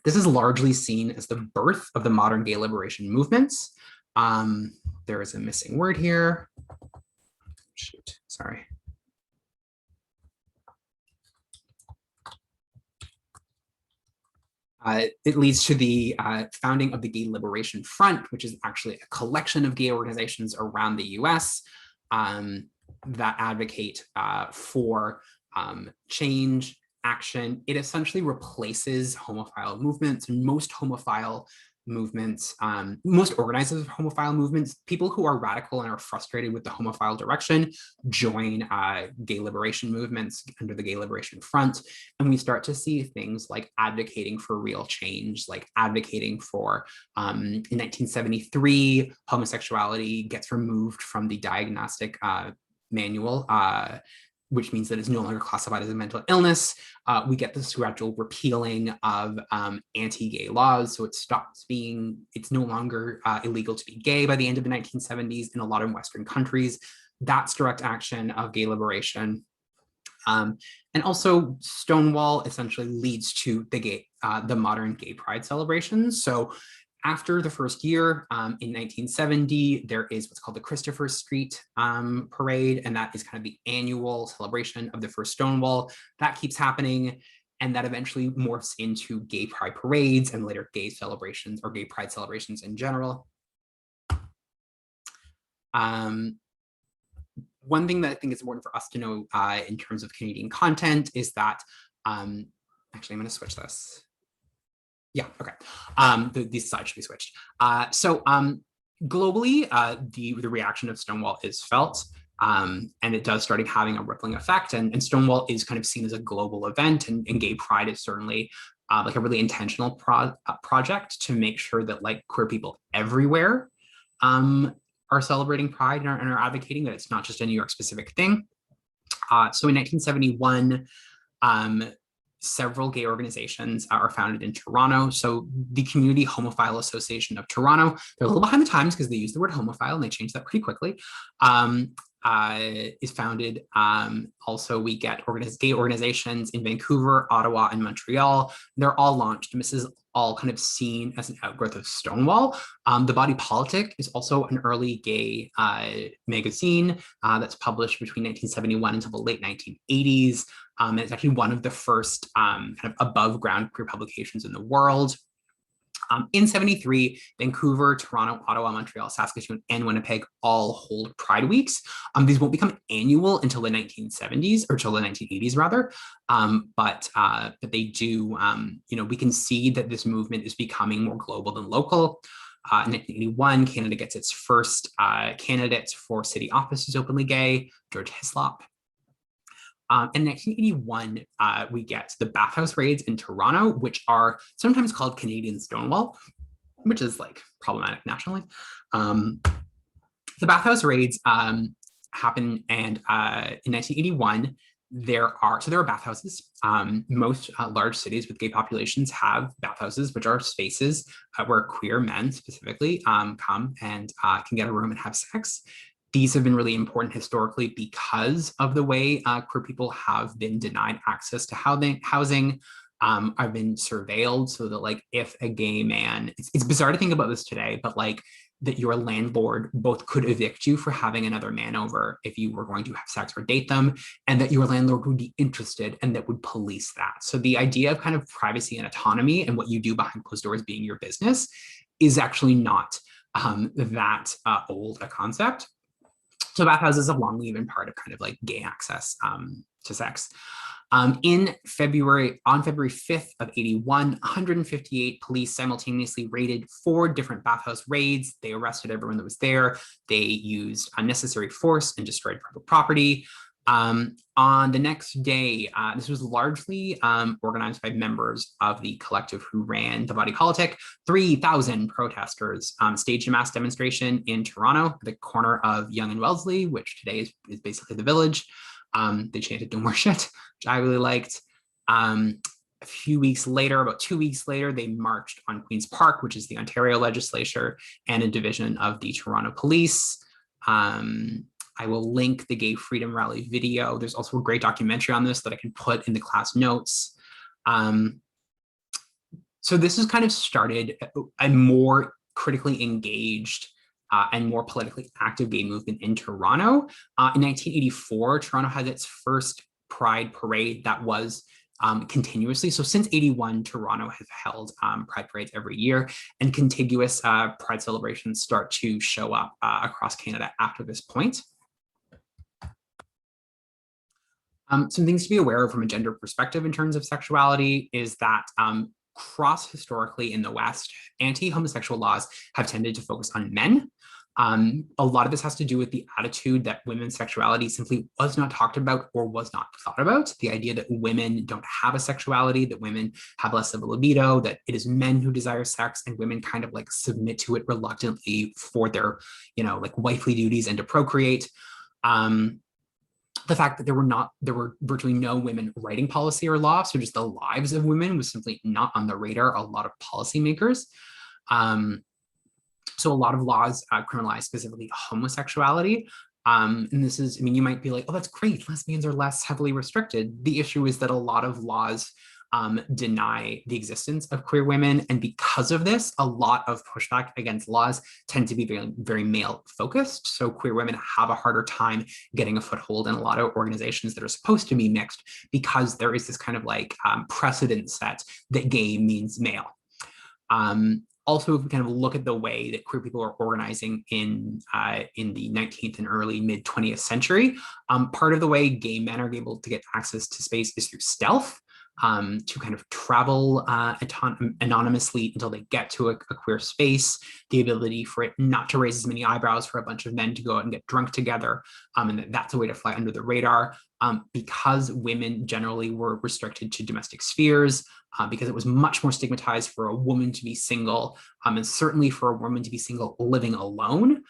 This is largely seen as the birth of the modern gay liberation movements. There is a missing word here. Shoot, sorry. It leads to the founding of the Gay Liberation Front, which is actually a collection of gay organizations around the US that advocate for change, action. It essentially replaces homophile movements. And most homophile movements, most organizers of homophile movements, people who are radical and are frustrated with the homophile direction, join gay liberation movements under the Gay Liberation Front. And we start to see things like advocating for real change, like advocating for, in 1973, homosexuality gets removed from the diagnostic manual, which means that it's no longer classified as a mental illness. We get this gradual repealing of anti-gay laws. So it's no longer illegal to be gay by the end of the 1970s in a lot of Western countries. That's direct action of gay liberation. And also Stonewall essentially leads to the modern gay pride celebrations. So after the first year, in 1970, there is what's called the Christopher Street Parade, and that is kind of the annual celebration of the first Stonewall. That keeps happening, and that eventually morphs into gay pride parades and later gay celebrations or gay pride celebrations in general. Um, One thing that I think is important for us to know in terms of Canadian content is that, actually, I'm going to switch this. Yeah, okay. These slides should be switched. Globally, the reaction of Stonewall is felt, and it does start having a rippling effect. And Stonewall is kind of seen as a global event, and Gay Pride is certainly like a really intentional project to make sure that like queer people everywhere are celebrating Pride and are advocating that it's not just a New York specific thing. So in 1971, several gay organizations are founded in Toronto. So the Community Homophile Association of Toronto, they're a little behind the times because they use the word homophile and they changed that pretty quickly, is founded. Also, we get gay organizations in Vancouver, Ottawa, and Montreal. They're all launched, and this is all kind of seen as an outgrowth of Stonewall. The Body Politic is also an early gay magazine that's published between 1971 until the late 1980s. And it's actually one of the first kind of above ground queer publications in the world. In 73, Vancouver, Toronto, Ottawa, Montreal, Saskatchewan, and Winnipeg all hold Pride Weeks. These won't become annual until the 1970s, or until the 1980s rather, but they do, we can see that this movement is becoming more global than local. In 1981, Canada gets its first candidates for city office who's openly gay, George Hislop. In 1981, we get the bathhouse raids in Toronto, which are sometimes called Canadian Stonewall, which is like problematic nationally. The bathhouse raids happen, and in 1981, there are bathhouses. Most large cities with gay populations have bathhouses, which are spaces where queer men specifically come and can get a room and have sex. These have been really important historically because of the way queer people have been denied access to housing, have been surveilled, so that like if a gay man, it's bizarre to think about this today, but like that your landlord both could evict you for having another man over if you were going to have sex or date them, and that your landlord would be interested and that would police that. So the idea of kind of privacy and autonomy and what you do behind closed doors being your business is actually not that old a concept. So bathhouses have long been part of kind of like gay access to sex. On February 5th of 81, 158 police simultaneously raided 4 different bathhouse raids. They arrested everyone that was there. They used unnecessary force and destroyed private property. On the next day, this was largely organized by members of the collective who ran the Body Politic. 3,000 protesters staged a mass demonstration in Toronto, the corner of Yonge and Wellesley, which today is basically the Village. They chanted "Don't More Shit," which I really liked. A few weeks later, about 2 weeks later, they marched on Queen's Park, which is the Ontario legislature and a division of the Toronto Police. I will link the Gay Freedom Rally video. There's also a great documentary on this that I can put in the class notes. So this has kind of started a more critically engaged and more politically active gay movement in Toronto. In 1984, Toronto had its first Pride parade that was continuously. So since 81, Toronto has held Pride parades every year, and contiguous Pride celebrations start to show up across Canada after this point. Some things to be aware of from a gender perspective in terms of sexuality is that cross historically in the West, anti-homosexual laws have tended to focus on men. A lot of this has to do with the attitude that women's sexuality simply was not talked about or was not thought about. The idea that women don't have a sexuality, that women have less of a libido, that it is men who desire sex, and women kind of like submit to it reluctantly for their, like wifely duties and to procreate. The fact that there were virtually no women writing policy or law, so just the lives of women was simply not on the radar of a lot of policymakers. So a lot of laws criminalize specifically homosexuality. And this is, you might be like, oh, that's great, lesbians are less heavily restricted. The issue is that a lot of laws deny the existence of queer women. And because of this, a lot of pushback against laws tend to be very, very male focused. So queer women have a harder time getting a foothold in a lot of organizations that are supposed to be mixed, because there is this kind of like precedent set that gay means male. Also, if we kind of look at the way that queer people are organizing in the 19th and early mid 20th century, part of the way gay men are able to get access to space is through stealth. To kind of travel anonymously until they get to a queer space, the ability for it not to raise as many eyebrows for a bunch of men to go out and get drunk together, and that's a way to fly under the radar. Because women generally were restricted to domestic spheres, because it was much more stigmatized for a woman to be single, and certainly for a woman to be single living alone.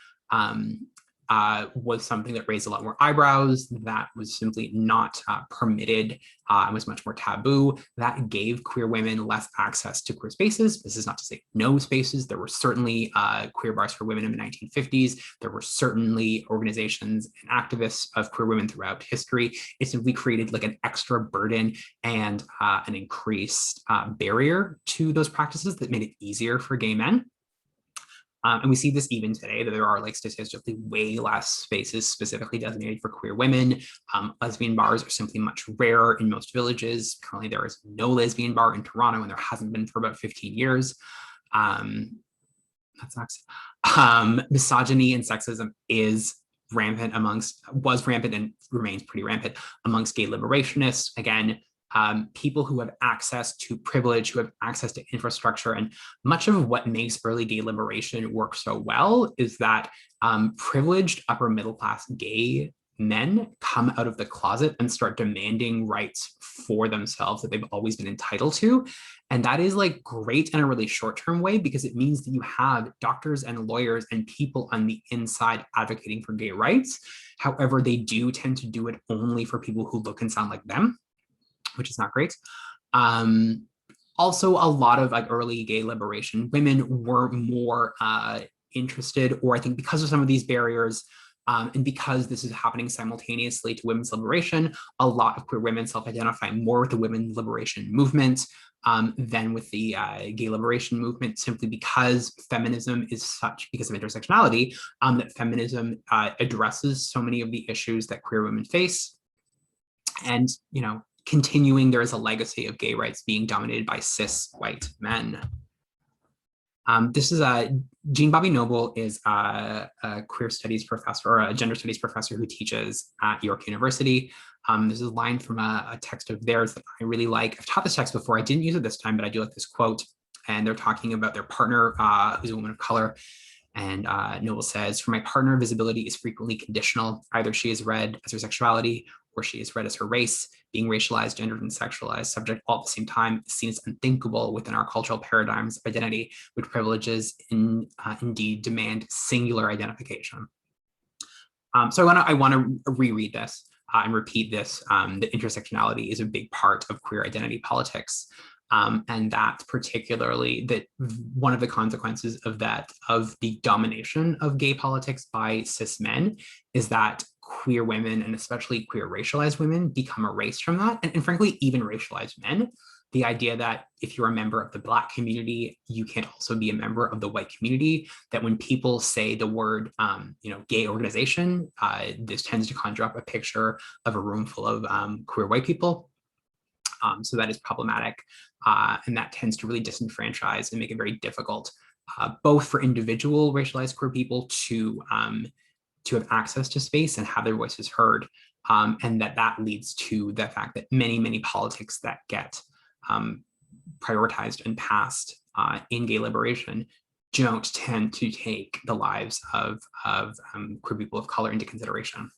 Was something that raised a lot more eyebrows, that was simply not permitted, and was much more taboo. That gave queer women less access to queer spaces. This is not to say no spaces. There were certainly queer bars for women in the 1950s. There were certainly organizations and activists of queer women throughout history. It simply created like an extra burden and an increased barrier to those practices that made it easier for gay men. And we see this even today, that there are like statistically way less spaces specifically designated for queer women. Lesbian bars are simply much rarer in most villages. Currently, there is no lesbian bar in Toronto, and there hasn't been for about 15 years. That sucks. Misogyny and sexism was rampant and remains pretty rampant amongst gay liberationists. Again, people who have access to privilege, who have access to infrastructure. And much of what makes early gay liberation work so well is that privileged upper middle class gay men come out of the closet and start demanding rights for themselves that they've always been entitled to. And that is like great in a really short-term way, because it means that you have doctors and lawyers and people on the inside advocating for gay rights. However, they do tend to do it only for people who look and sound like them, which is not great. Also, a lot of like early gay liberation women were more interested, or I think because of some of these barriers, and because this is happening simultaneously to women's liberation, a lot of queer women self-identify more with the women's liberation movement than with the gay liberation movement, simply because feminism is such, because of intersectionality, that feminism addresses so many of the issues that queer women face. And, you know, continuing, there is a legacy of gay rights being dominated by cis white men. This is Jean Bobby Noble is a queer studies professor, or a gender studies professor, who teaches at York University. This is a line from a text of theirs that I really like. I've taught this text before. I didn't use it this time, but I do like this quote. And they're talking about their partner, who's a woman of color. And Noble says, "For my partner, visibility is frequently conditional. Either she is read as her sexuality, or she is read as her race. Being racialized, gendered, and sexualized subject all at the same time is seen as unthinkable within our cultural paradigms of identity, which privileges indeed demand singular identification." So I want to reread this and repeat this. That intersectionality is a big part of queer identity politics. And that's particularly that one of the consequences of the domination of gay politics by cis men is that queer women, and especially queer racialized women, become erased from that. And frankly, even racialized men. The idea that if you're a member of the Black community, you can't also be a member of the white community, that when people say the word, gay organization, this tends to conjure up a picture of a room full of queer white people. So that is problematic. And that tends to really disenfranchise and make it very difficult, both for individual racialized queer people to have access to space and have their voices heard. And that leads to the fact that many politics that get prioritized and passed in gay liberation don't tend to take the lives of queer people of color into consideration.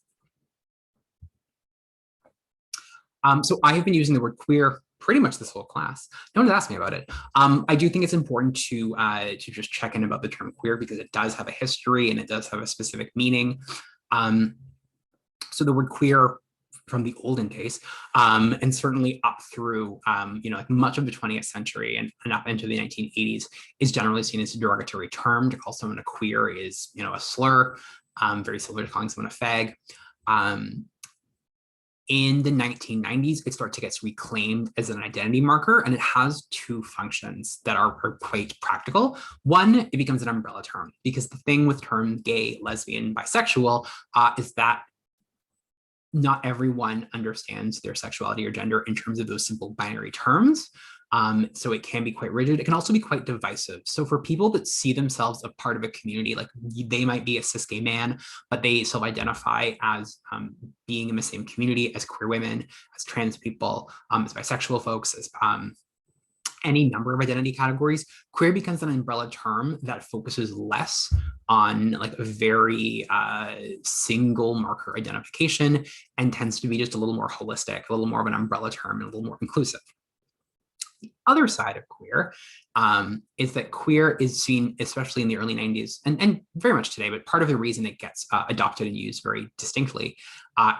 So I have been using the word queer pretty much this whole class. No one's asked me about it. I do think it's important to just check in about the term queer, because it does have a history and it does have a specific meaning. So the word queer from the olden days, and certainly up through like much of the 20th century and up into the 1980s, is generally seen as a derogatory term. To call someone a queer is a slur, very similar to calling someone a fag. In the 1990s, it starts to get reclaimed as an identity marker, and it has two functions that are quite practical. One, it becomes an umbrella term, because the thing with terms gay, lesbian, bisexual is that not everyone understands their sexuality or gender in terms of those simple binary terms. So it can be quite rigid. It can also be quite divisive. So for people that see themselves a part of a community, like they might be a cis gay man, but they self-identify as being in the same community as queer women, as trans people, as bisexual folks, as any number of identity categories, queer becomes an umbrella term that focuses less on like a very single marker identification and tends to be just a little more holistic, a little more of an umbrella term and a little more inclusive. The other side of queer is that queer is seen, especially in the early 90s, and very much today, but part of the reason it gets adopted and used very distinctly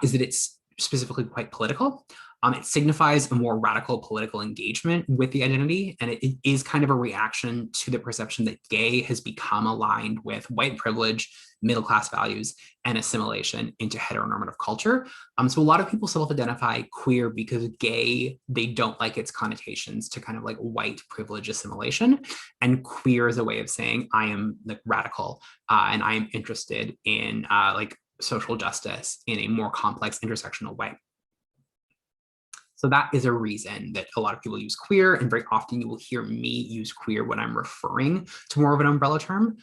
is that it's specifically quite political. It signifies a more radical political engagement with the identity, and it is kind of a reaction to the perception that gay has become aligned with white privilege, middle-class values, and assimilation into heteronormative culture. So a lot of people self-identify queer because gay, they don't like its connotations to kind of like white privilege assimilation. And queer is a way of saying, I am like radical and I am interested in like social justice in a more complex intersectional way. So that is a reason that a lot of people use queer, and very often you will hear me use queer when I'm referring to more of an umbrella term.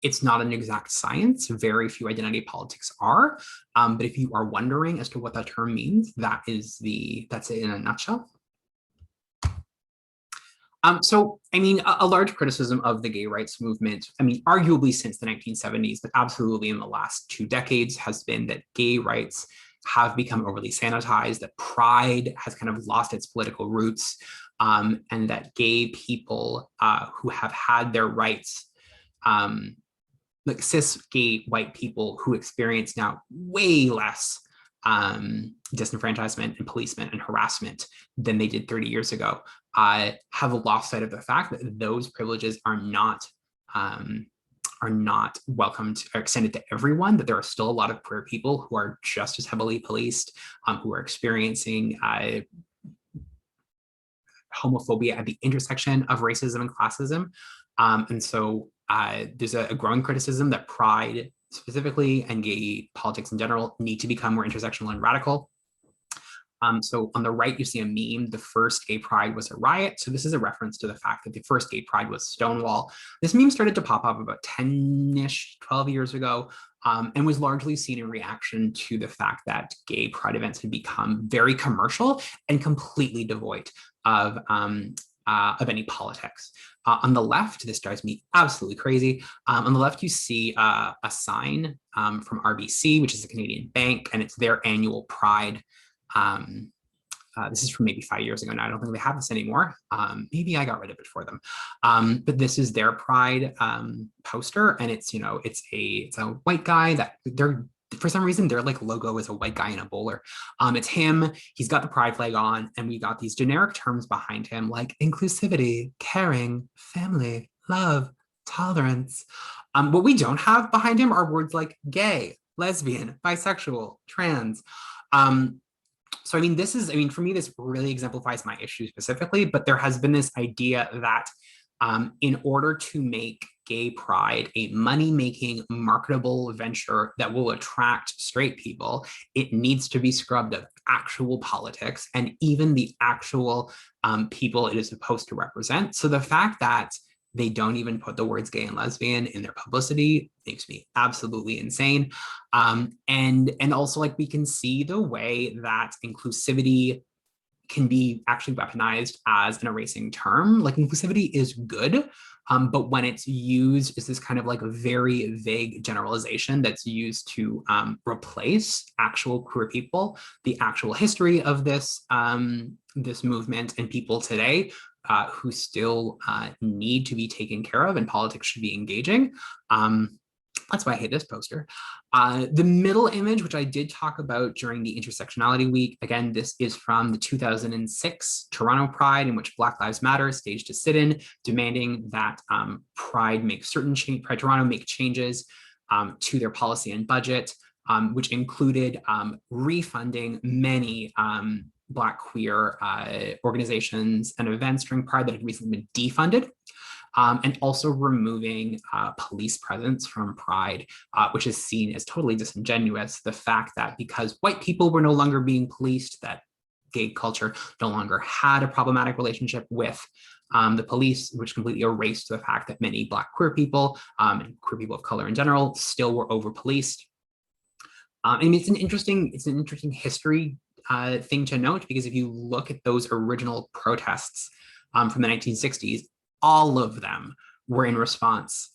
It's not an exact science. Very few identity politics are. But if you are wondering as to what that term means, that's it in a nutshell. So, I mean, a large criticism of the gay rights movement, I mean, arguably since the 1970s, but absolutely in the last 2 decades, has been that gay rights have become overly sanitized, that pride has kind of lost its political roots, and that gay people who have had their rights, like cis gay white people who experience now way less disenfranchisement and policement and harassment than they did 30 years ago, have lost sight of the fact that those privileges are not welcomed or extended to everyone, that there are still a lot of queer people who are just as heavily policed, who are experiencing homophobia at the intersection of racism and classism. And so there's a growing criticism that pride specifically and gay politics in general need to become more intersectional and radical. So on the right, you see a meme. The first gay pride was a riot. So this is a reference to the fact that the first gay pride was Stonewall. This meme started to pop up about 10-ish, 12 years ago, and was largely seen in reaction to the fact that gay pride events had become very commercial and completely devoid of any politics. On the left, this drives me absolutely crazy. On the left, you see a sign from RBC, which is a Canadian bank, and it's their annual Pride. This is from maybe 5 years ago now. I don't think they have this anymore. Maybe I got rid of it for them. But this is their Pride poster, and it's a white guy that they're, for some reason, their like logo is a white guy in a bowler. It's him. He's got the pride flag on, and we got these generic terms behind him like inclusivity, caring, family, love, tolerance. What we don't have behind him are words like gay, lesbian, bisexual, trans. So, I mean, for me, this really exemplifies my issue specifically, but there has been this idea that in order to make gay pride a money-making, marketable venture that will attract straight people, it needs to be scrubbed of actual politics and even the actual people it is supposed to represent. So the fact that they don't even put the words gay and lesbian in their publicity makes me absolutely insane. And also, like, we can see the way that inclusivity can be actually weaponized as an erasing term. Like, inclusivity is good, but when it's used as this kind of like a very vague generalization that's used to replace actual queer people, the actual history of this this movement and people today who still need to be taken care of, and politics should be engaging. That's why I hate this poster. The middle image, which I did talk about during the Intersectionality Week, again, this is from the 2006 Toronto Pride, in which Black Lives Matter staged a sit-in demanding that Pride Toronto make changes to their policy and budget, which included refunding many Black queer organizations and events during Pride that had recently been defunded. And also removing police presence from Pride, which is seen as totally disingenuous. The fact that because white people were no longer being policed, that gay culture no longer had a problematic relationship with the police, which completely erased the fact that many Black queer people and queer people of color in general still were over policed. I mean, it's an interesting history thing to note, because if you look at those original protests from the 1960s, all of them were in response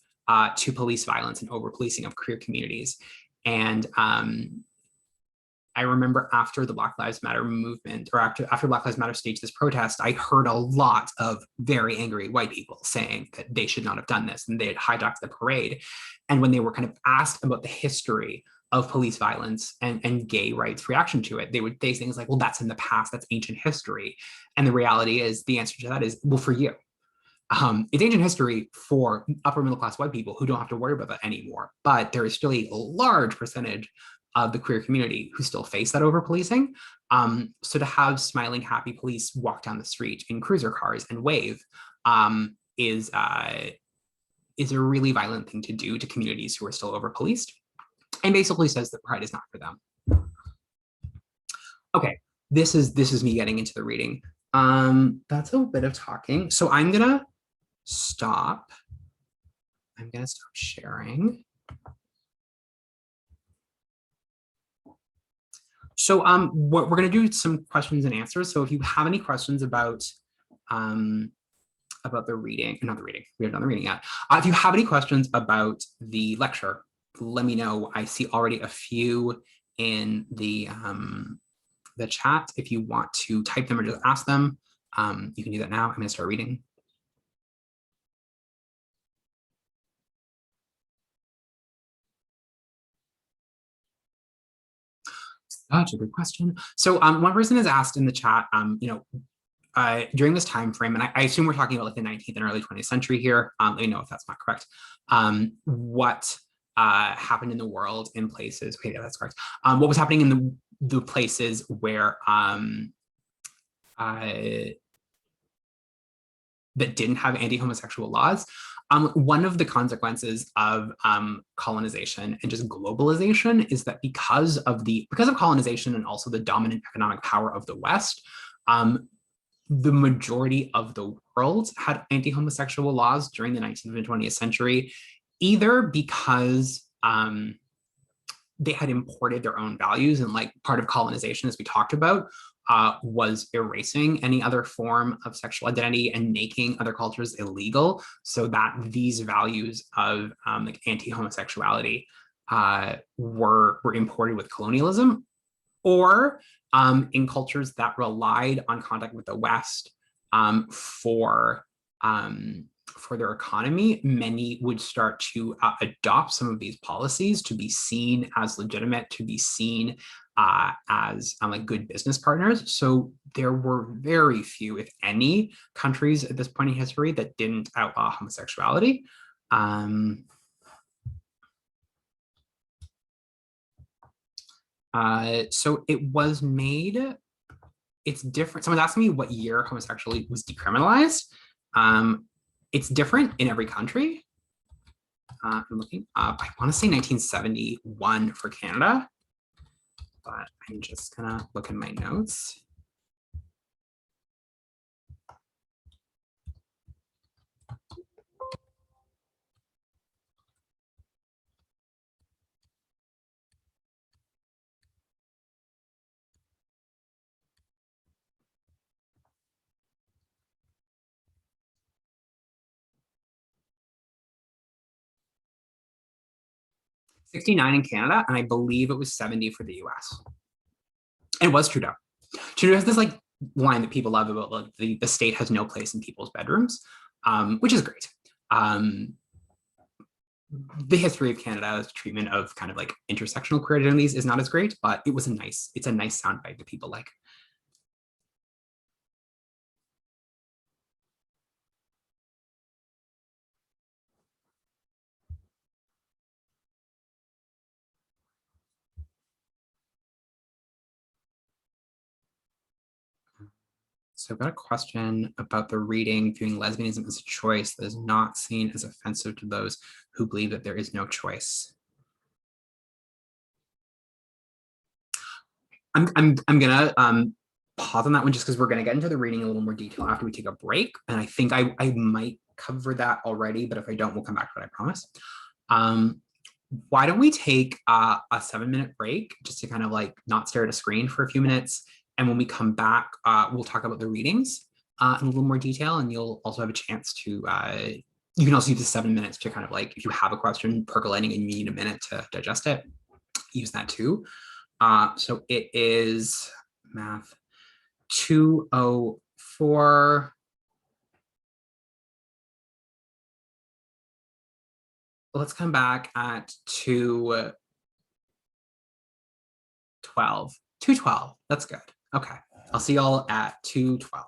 to police violence and over policing of queer communities. And I remember after the Black Lives Matter movement, or after Black Lives Matter staged this protest, I heard a lot of very angry white people saying that they should not have done this and they had hijacked the parade. And when they were kind of asked about the history of police violence and gay rights reaction to it, they would say things like, well, that's in the past, that's ancient history. And the reality is, the answer to that is, well, for you. It's ancient history for upper middle class white people who don't have to worry about that anymore. But there is still a large percentage of the queer community who still face that over policing. So to have smiling, happy police walk down the street in cruiser cars and wave is a really violent thing to do to communities who are still over policed, and basically says that pride is not for them. Okay, this is me getting into the reading. That's a bit of talking. So I'm gonna stop sharing. So what we're going to do some questions and answers. So if you have any questions about the reading, not the reading, we haven't done the reading yet. If you have any questions about the lecture, let me know. I see already a few in the chat. If you want to type them or just ask them, you can do that now. I'm going to start reading. Such a good question. So one person has asked in the chat, during this time frame, and I assume we're talking about like the 19th and early 20th century here. Let me know if that's not correct. What happened in the world in places? Okay, yeah, that's correct. What was happening in the places where that didn't have anti-homosexual laws? One of the consequences of colonization and just globalization is that because of colonization and also the dominant economic power of the West, the majority of the world had anti-homosexual laws during the 19th and 20th century, either because they had imported their own values, and like part of colonization, as we talked about, was erasing any other form of sexual identity and making other cultures illegal, so that these values of like anti-homosexuality were imported with colonialism, or in cultures that relied on contact with the West for their economy, many would start to adopt some of these policies to be seen as legitimate, to be seen as like good business partners. So there were very few, if any, countries at this point in history that didn't outlaw homosexuality. So it was made, it's different. Someone's asking me what year homosexuality was decriminalized. It's different in every country. I'm looking up, I want to say 1971 for Canada, but I'm just gonna look in my notes. '69 in Canada, and I believe it was 70 for the US. And it was Trudeau. Trudeau has this like line that people love about like the state has no place in people's bedrooms, which is great. The history of Canada's treatment of kind of like intersectional queer identities is not as great, but it's a nice soundbite that people like. So I've got a question about the reading, viewing lesbianism as a choice that is not seen as offensive to those who believe that there is no choice. I'm gonna pause on that one just because we're going to get into the reading in a little more detail after we take a break. And I think I might cover that already, but if I don't, we'll come back to it, I promise. Um, why don't we take a 7 minute break just to kind of like not stare at a screen for a few minutes. And when we come back, we'll talk about the readings in a little more detail. And you'll also have a chance to, you can also use the 7 minutes to kind of like, if you have a question percolating and you need a minute to digest it, use that too. So it is math 204. Let's come back at 212. 212. That's good. Okay. I'll see y'all at 212.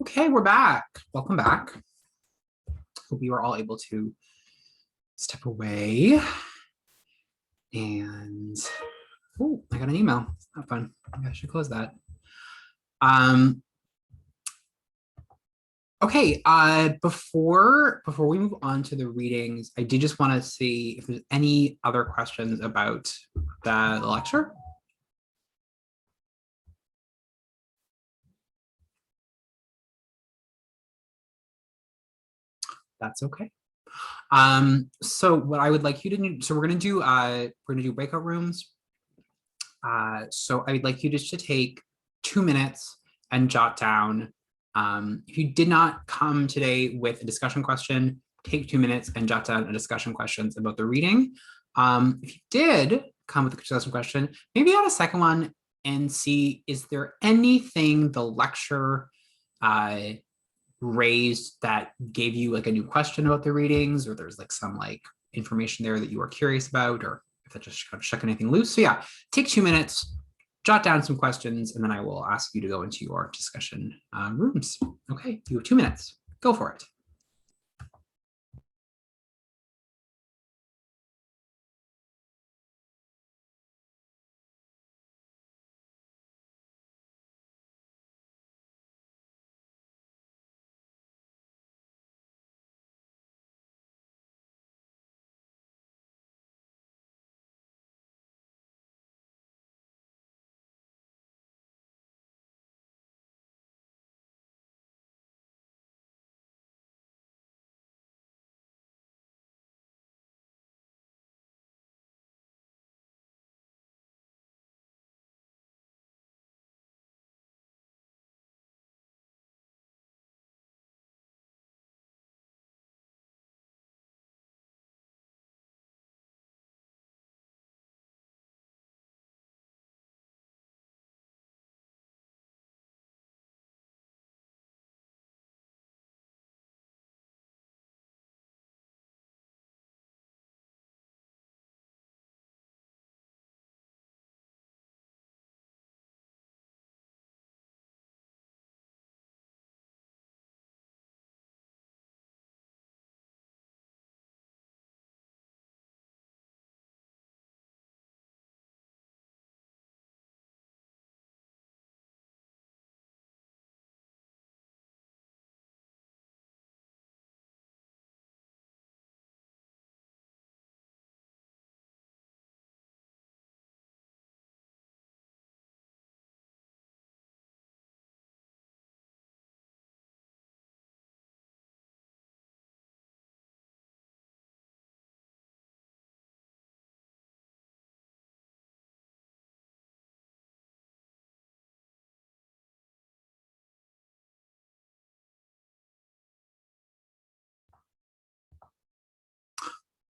Okay, we're back. Welcome back. Hope you are all able to step away. And oh, I got an email. Not fun. Maybe I should close that. Um, okay, before we move on to the readings, I did just want to see if there's any other questions about the lecture. That's okay. So what I would like you to do, so we're gonna do breakout rooms. So I would like you just to take 2 minutes and jot down. If you did not come today with a discussion question, take 2 minutes and jot down a discussion questions about the reading. If you did come with a discussion question, maybe add a second one and see, is there anything the lecture raised that gave you like a new question about the readings, or there's like some like information there that you are curious about, or if that just kind of shook anything loose. So yeah, take 2 minutes, jot down some questions, and then I will ask you to go into your discussion rooms. Okay, you have 2 minutes. Go for it.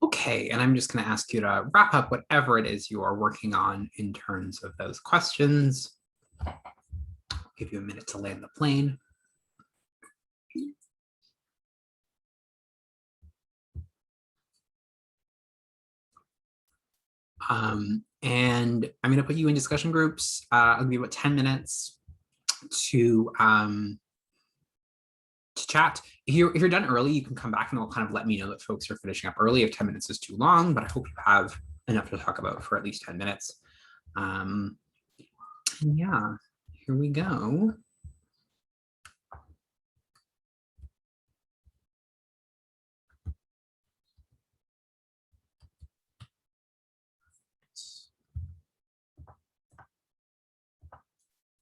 Okay, and I'm just going to ask you to wrap up whatever it is you are working on in terms of those questions. I'll give you a minute to land the plane. And I'm going to put you in discussion groups. I'll give you about 10 minutes to chat. If you're done early, you can come back and it'll kind of let me know that folks are finishing up early if 10 minutes is too long, but I hope you have enough to talk about for at least 10 minutes. Yeah, here we go.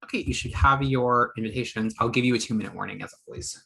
Okay, you should have your invitations. I'll give you a 2-minute warning as always.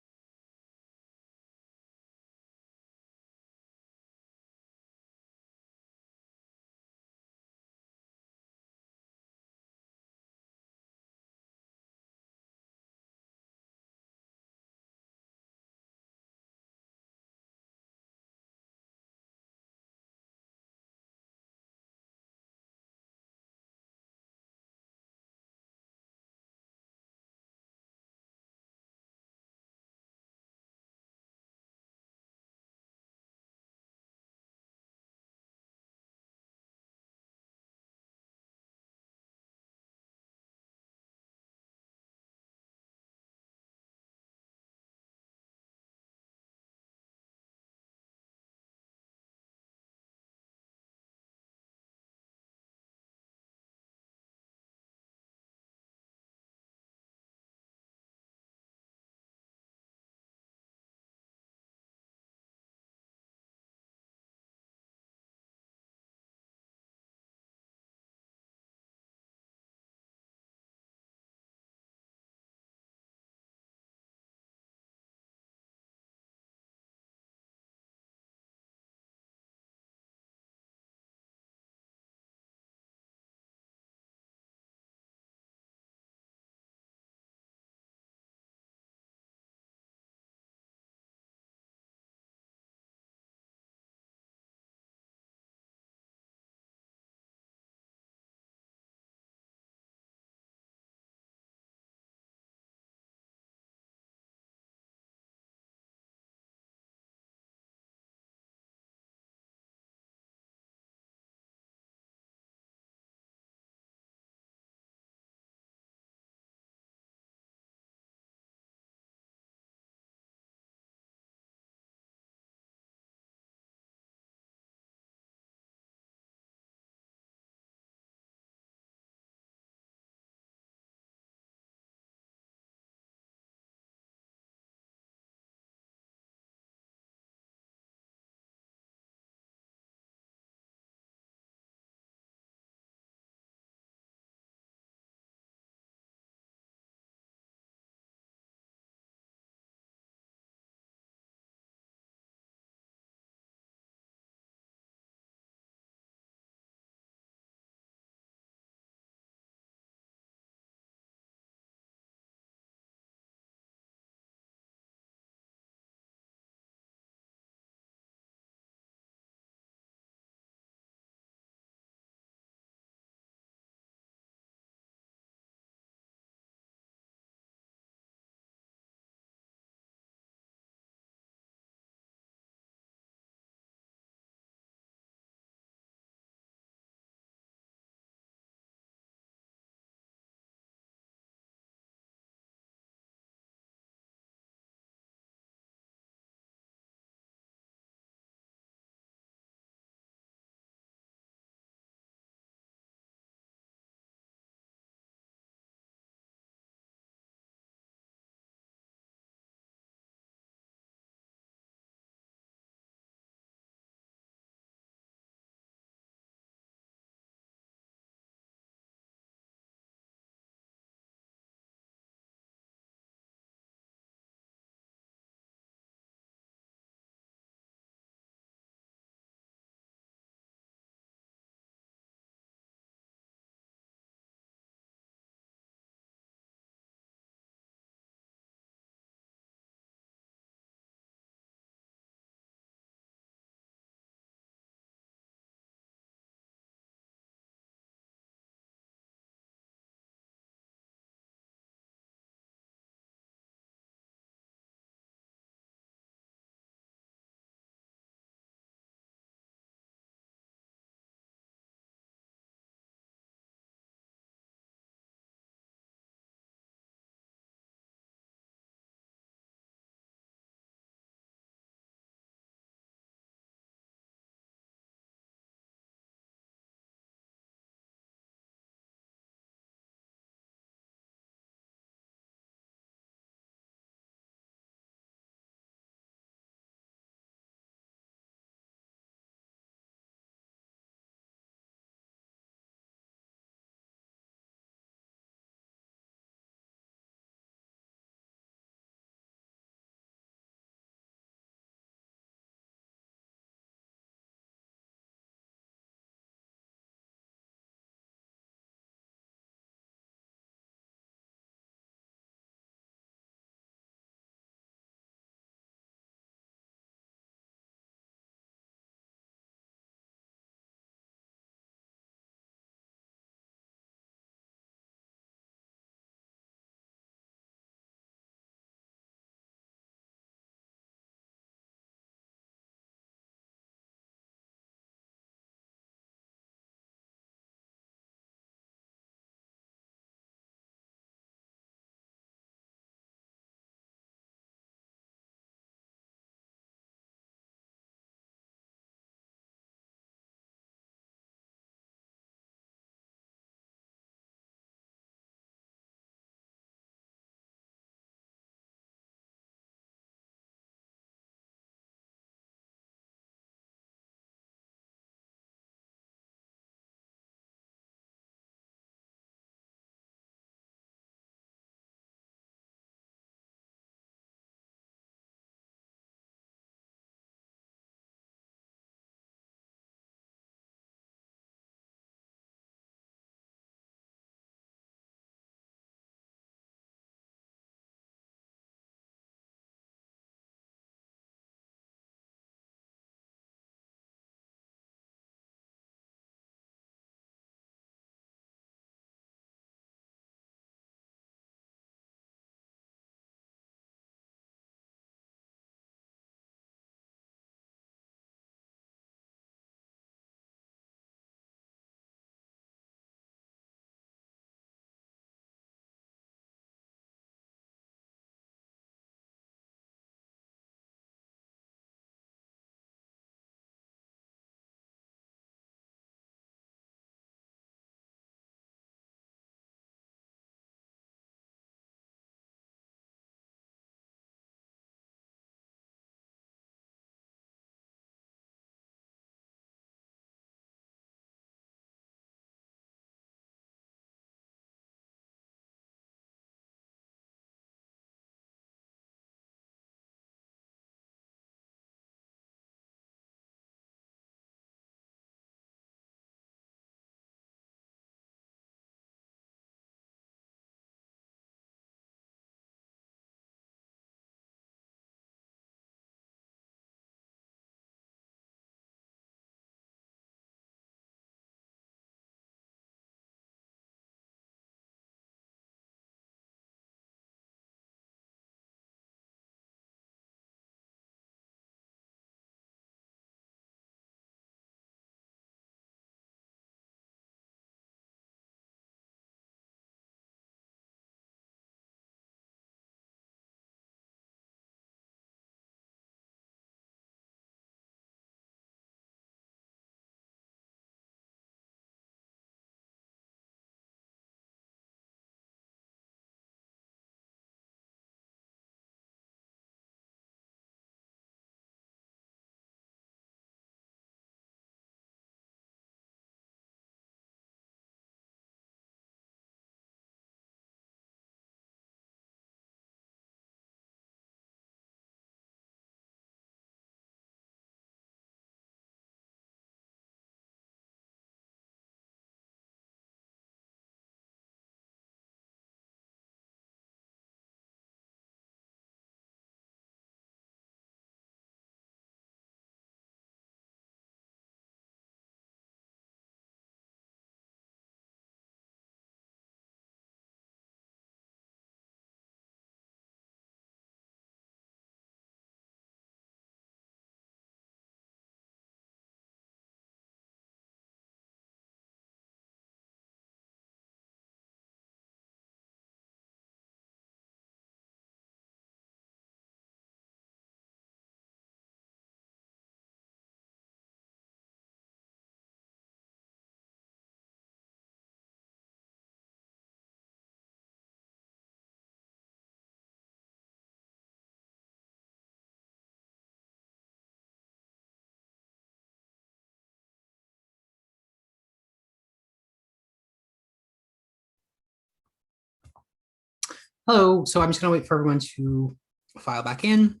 Hello. So I'm just going to wait for everyone to file back in.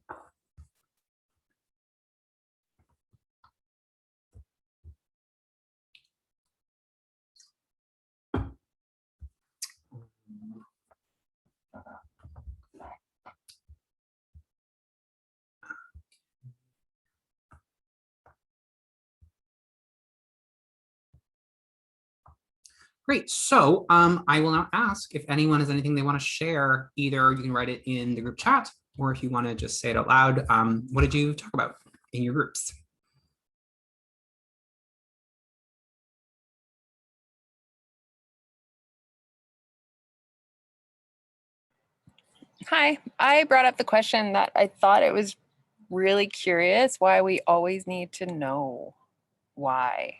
Great. So I will now ask if anyone has anything they want to share. Either you can write it in the group chat, or if you want to just say it out loud. What did you talk about in your groups? Hi, I brought up the question that I thought it was really curious why we always need to know why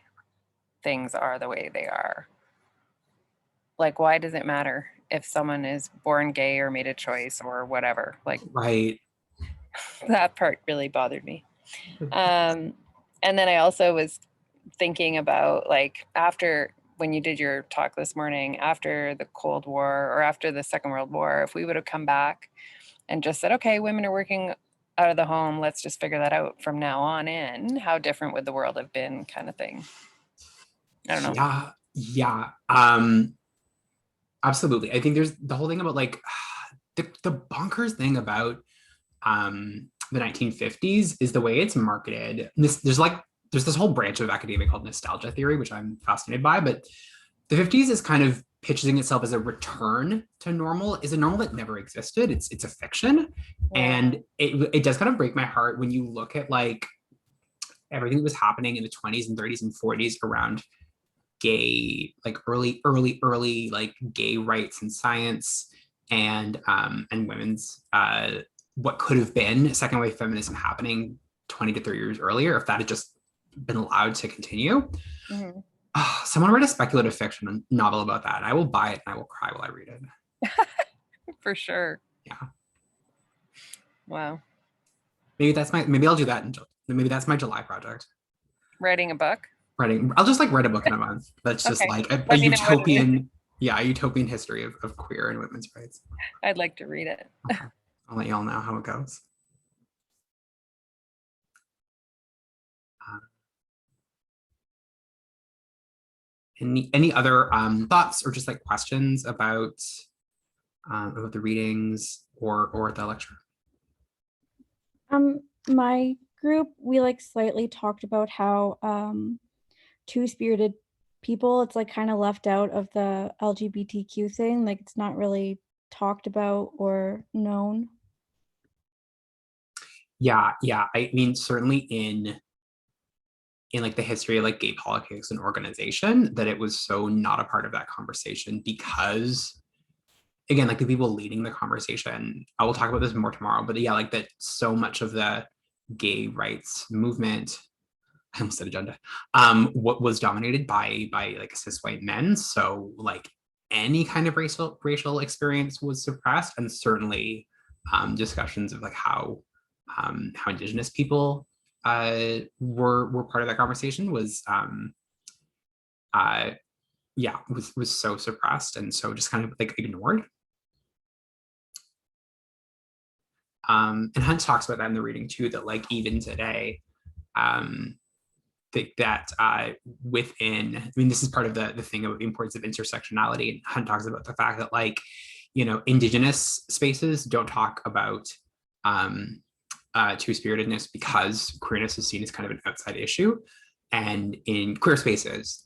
things are the way they are. Like, why does it matter if someone is born gay or made a choice or whatever? Like, Right. that part really bothered me. And then I also was thinking about, like, after when you did your talk this morning, after the Cold War or after the Second World War, if we would have come back and just said, okay, women are working out of the home, let's just figure that out from now on in, how different would the world have been, kind of thing. I don't know. Yeah. Yeah. Absolutely. I think there's the whole thing about like the bonkers thing about the 1950s is the way it's marketed. There's this whole branch of academia called nostalgia theory, which I'm fascinated by, but the 50s is kind of pitching itself as a return to normal, is a normal that never existed. It's a fiction. Yeah. And it does kind of break my heart when you look at like everything that was happening in the 20s and 30s and 40s around gay, like early like gay rights and science and women's what could have been second wave feminism happening 20 to 30 years earlier if that had just been allowed to continue. Mm-hmm. Someone write a speculative fiction novel about that. I will buy it and I will cry while I read it. For sure. Yeah. Wow. Maybe I'll do that maybe that's my July project. Writing a book. I'll just like write a book in a month that's just Okay. like a Let me know what it is. utopian, yeah, a utopian history of queer and women's rights. I'd like to read it. Okay. I'll let you all know how it goes. Uh, any other thoughts or just like questions about the readings or the lecture? My group, we like slightly talked about how two-spirited people, it's like kind of left out of the LGBTQ thing, like it's not really talked about or known. Yeah. I mean, certainly in like the history of like gay politics and organization, that it was so not a part of that conversation because again, like the people leading the conversation, I will talk about this more tomorrow, but yeah, like that so much of the gay rights movement, I almost said agenda, what was dominated by like cis white men. So like any kind of racial experience was suppressed, and certainly discussions of like how indigenous people were part of that conversation was uh yeah was so suppressed and so just kind of like ignored. And Hunt talks about that in the reading too, that like even today, um, that within, I mean, this is part of the thing about the importance of intersectionality. And Hunt talks about the fact that like, indigenous spaces don't talk about um, two-spiritedness because queerness is seen as kind of an outside issue. And in queer spaces,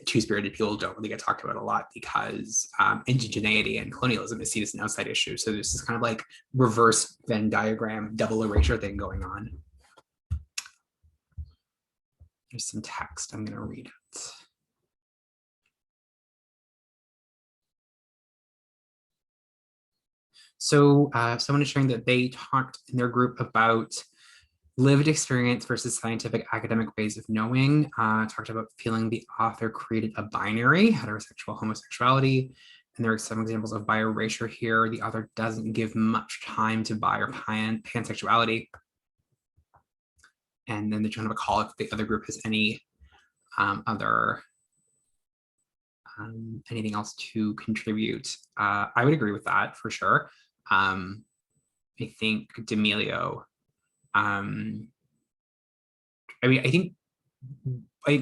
two-spirited people don't really get talked about a lot because indigeneity and colonialism is seen as an outside issue. So there's this kind of like reverse Venn diagram, double erasure thing going on. There's some text. I'm going to read it. So someone is sharing that they talked in their group about lived experience versus scientific academic ways of knowing. Talked about feeling the author created a binary, heterosexual homosexuality. And there are some examples of bi erasure here. The author doesn't give much time to bi or pansexuality. And then they're trying to call if the other group has any other Anything else to contribute? I would agree with that for sure. I think D'Amelio, I mean, I think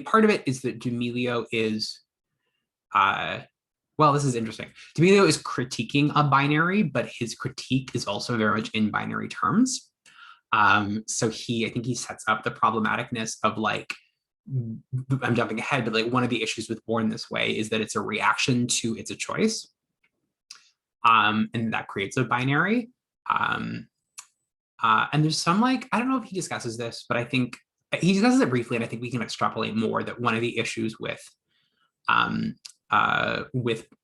part of it is that D'Amelio is, well, this is interesting. D'Amelio is critiquing a binary, but his critique is also very much in binary terms. So I think he sets up the problematicness of like, I'm jumping ahead, but like one of the issues with Born This Way is that it's a reaction to It's a Choice. And that creates a binary. And there's some like, I don't know if he discusses this, but I think he discusses it briefly, and I think we can extrapolate more that one of the issues with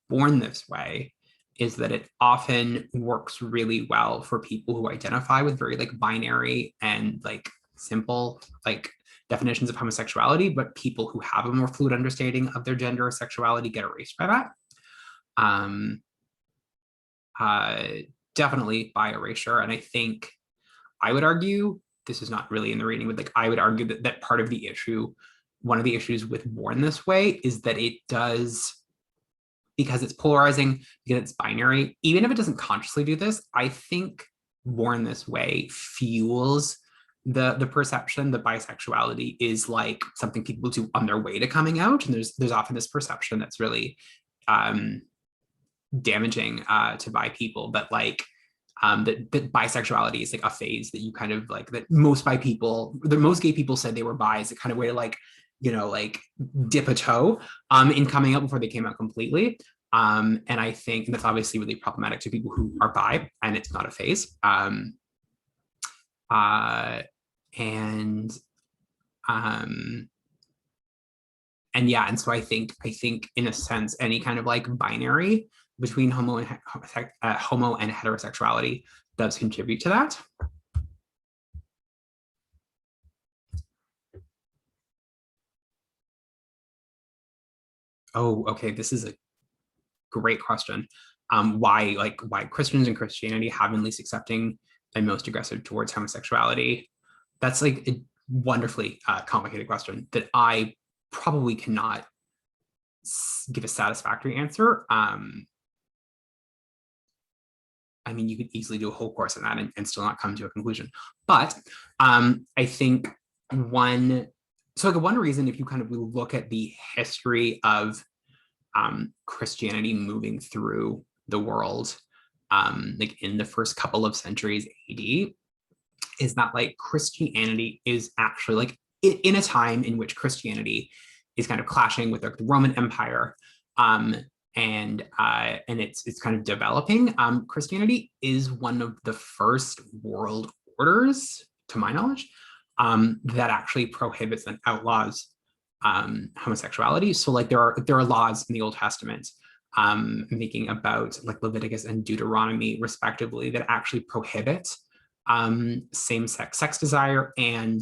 Born This Way is that it often works really well for people who identify with very like binary and like simple like definitions of homosexuality, but people who have a more fluid understanding of their gender or sexuality get erased by that. Definitely by erasure. And I think I would argue, this is not really in the reading, but like I would argue that part of the issue, one of the issues with Born This Way is that it does, because it's polarizing, because it's binary, even if it doesn't consciously do this, I think Born This Way fuels the perception that bisexuality is like something people do on their way to coming out. And there's often this perception that's really damaging to bi people, that like that bisexuality is like a phase that you kind of like, that most bi people, that most gay people said they were bi is a kind of way to like, you know, like dip a toe in coming out before they came out completely. And I think that's obviously really problematic to people who are bi, and it's not a phase. And yeah, and so I think in a sense, any kind of like binary between homo and heterosexuality does contribute to that. Oh, okay, this is a great question. Why Christians and Christianity have been least accepting and most aggressive towards homosexuality? That's like a wonderfully complicated question that I probably cannot give a satisfactory answer. I mean, you could easily do a whole course on that and still not come to a conclusion. But I think one reason, if you kind of look at the history of Christianity moving through the world, like in the first couple of centuries AD, is that like Christianity is actually like in a time in which Christianity is kind of clashing with the Roman Empire, and it's kind of developing. Christianity is one of the first world orders, to my knowledge, that actually prohibits and outlaws homosexuality. So like there are laws in the Old Testament making about like Leviticus and Deuteronomy respectively that actually prohibit same-sex sex desire, and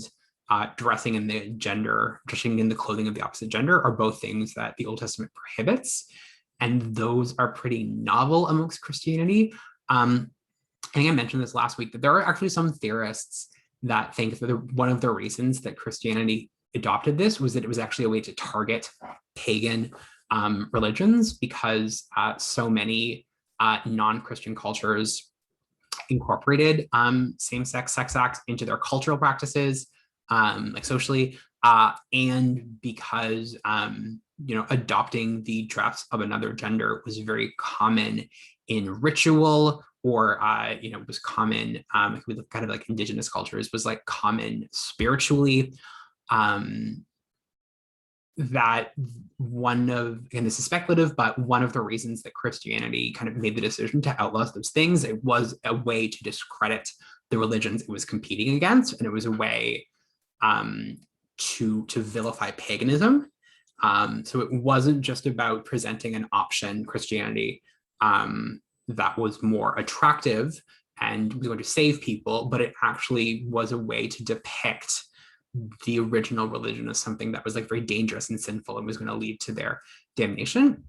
dressing in the clothing of the opposite gender are both things that the Old Testament prohibits. And those are pretty novel amongst Christianity. I think I mentioned this last week, that there are actually some theorists that think that one of the reasons that Christianity adopted this was that it was actually a way to target pagan religions, because so many non-Christian cultures incorporated same-sex sex acts into their cultural practices, like socially, and because adopting the dress of another gender was very common in ritual, or was common with kind of like indigenous cultures, was like common spiritually. That one of, and this is speculative, but one of the reasons that Christianity kind of made the decision to outlaw those things, it was a way to discredit the religions it was competing against, and it was a way to vilify paganism. So it wasn't just about presenting an option, Christianity, that was more attractive and was going to save people, but it actually was a way to depict the original religion as something that was like very dangerous and sinful and was going to lead to their damnation.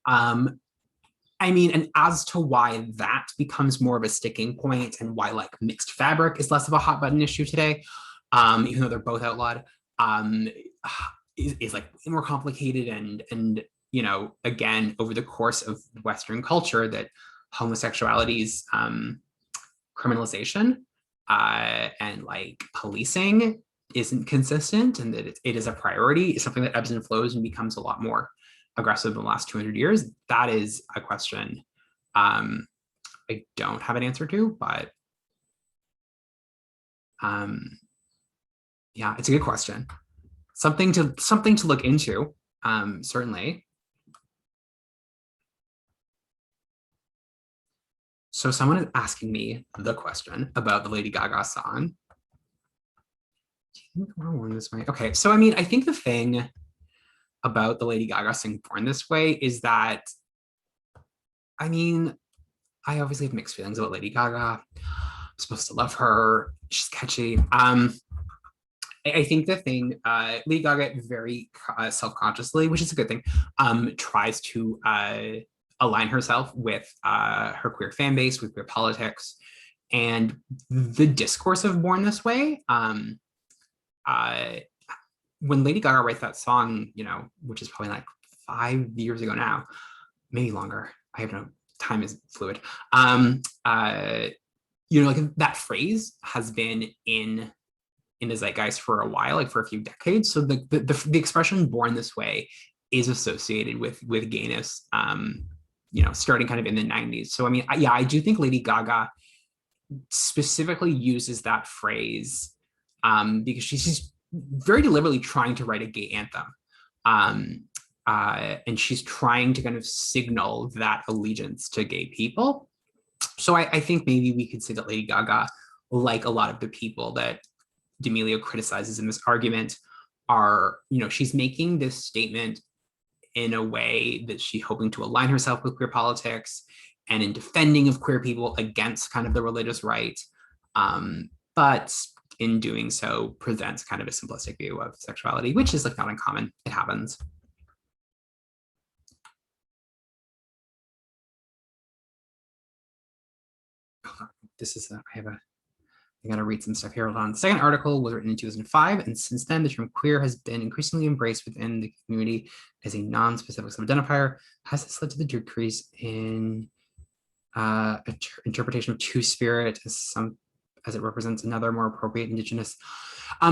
I mean, and as to why that becomes more of a sticking point, and why like mixed fabric is less of a hot button issue today, even though they're both outlawed, is like more complicated, and again, over the course of Western culture, that homosexuality's criminalization and like policing isn't consistent, and that it is a priority. It's something that ebbs and flows and becomes a lot more aggressive in the last 200 years. That is a question I don't have an answer to, but yeah, it's a good question. Something to look into, certainly. So someone is asking me the question about the Lady Gaga song. Do you think we're born this way? Okay, so I mean, I think the thing about the Lady Gaga song Born This Way is that, I mean, I obviously have mixed feelings about Lady Gaga. I'm supposed to love her. She's catchy. I think the thing, Lady Gaga very self-consciously, which is a good thing, tries to align herself with her queer fan base, with queer politics, and the discourse of Born This Way. When Lady Gaga writes that song, which is probably like 5 years ago now, maybe longer. I have no, time is fluid. Like that phrase has been in the zeitgeist for a while, like for a few decades. So the expression "born this way" is associated with gayness, starting kind of in the 90s. So I mean, I do think Lady Gaga specifically uses that phrase because she's very deliberately trying to write a gay anthem. And she's trying to kind of signal that allegiance to gay people. So I think maybe we could say that Lady Gaga, like a lot of the people that D'Amelio criticizes in this argument, are, she's making this statement in a way that she's hoping to align herself with queer politics and in defending of queer people against kind of the religious right. But in doing so, presents kind of a simplistic view of sexuality, which is like not uncommon. It happens. I gotta read some stuff here. Hold on. The second article was written in 2005, and since then, the term queer has been increasingly embraced within the community as a non-specific self-identifier. Has this led to the decrease in interpretation of two-spirit as it represents another more appropriate indigenous?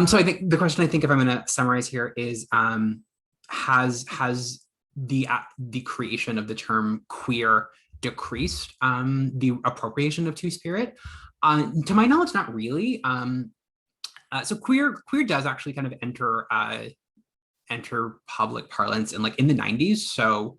So I think the question, if I'm gonna summarize here, is has the creation of the term queer decreased the appropriation of two-spirit? To my knowledge, not really. So queer does actually kind of enter public parlance in the 90s. So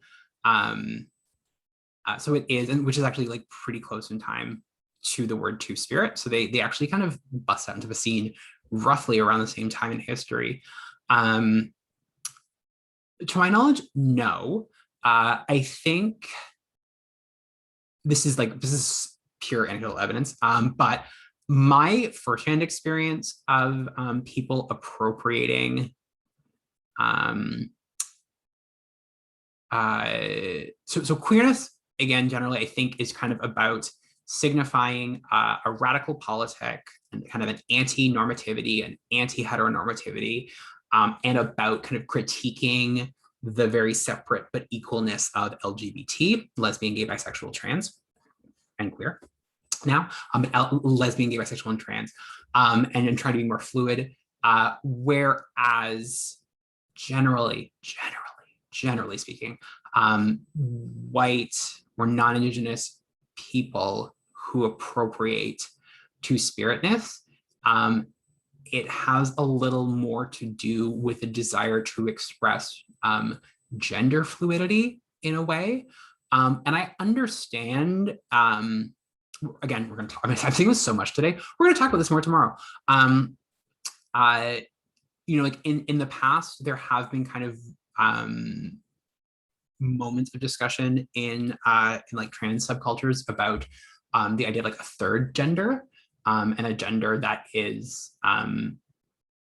so it is, and which is actually like pretty close in time to the word two-spirit. So they actually kind of bust out into the scene roughly around the same time in history. To my knowledge, no. I think this is pure anecdotal evidence, but my firsthand experience of people appropriating so queerness, again, generally, I think is kind of about signifying a radical politic and kind of an anti-normativity and anti-heteronormativity, and about kind of critiquing the very separate but equalness of LGBT, lesbian, gay, bisexual, trans, and queer. Now, lesbian, gay, bisexual, and trans, and trying to be more fluid. Whereas generally speaking, white or non-Indigenous people who appropriate two-spiritness, it has a little more to do with a desire to express gender fluidity in a way. And I understand, again, we're going to talk, I'm saying this so much today, we're going to talk about this more tomorrow. Like in the past, there have been kind of moments of discussion in like trans subcultures about the idea of like a third gender, and a gender that is,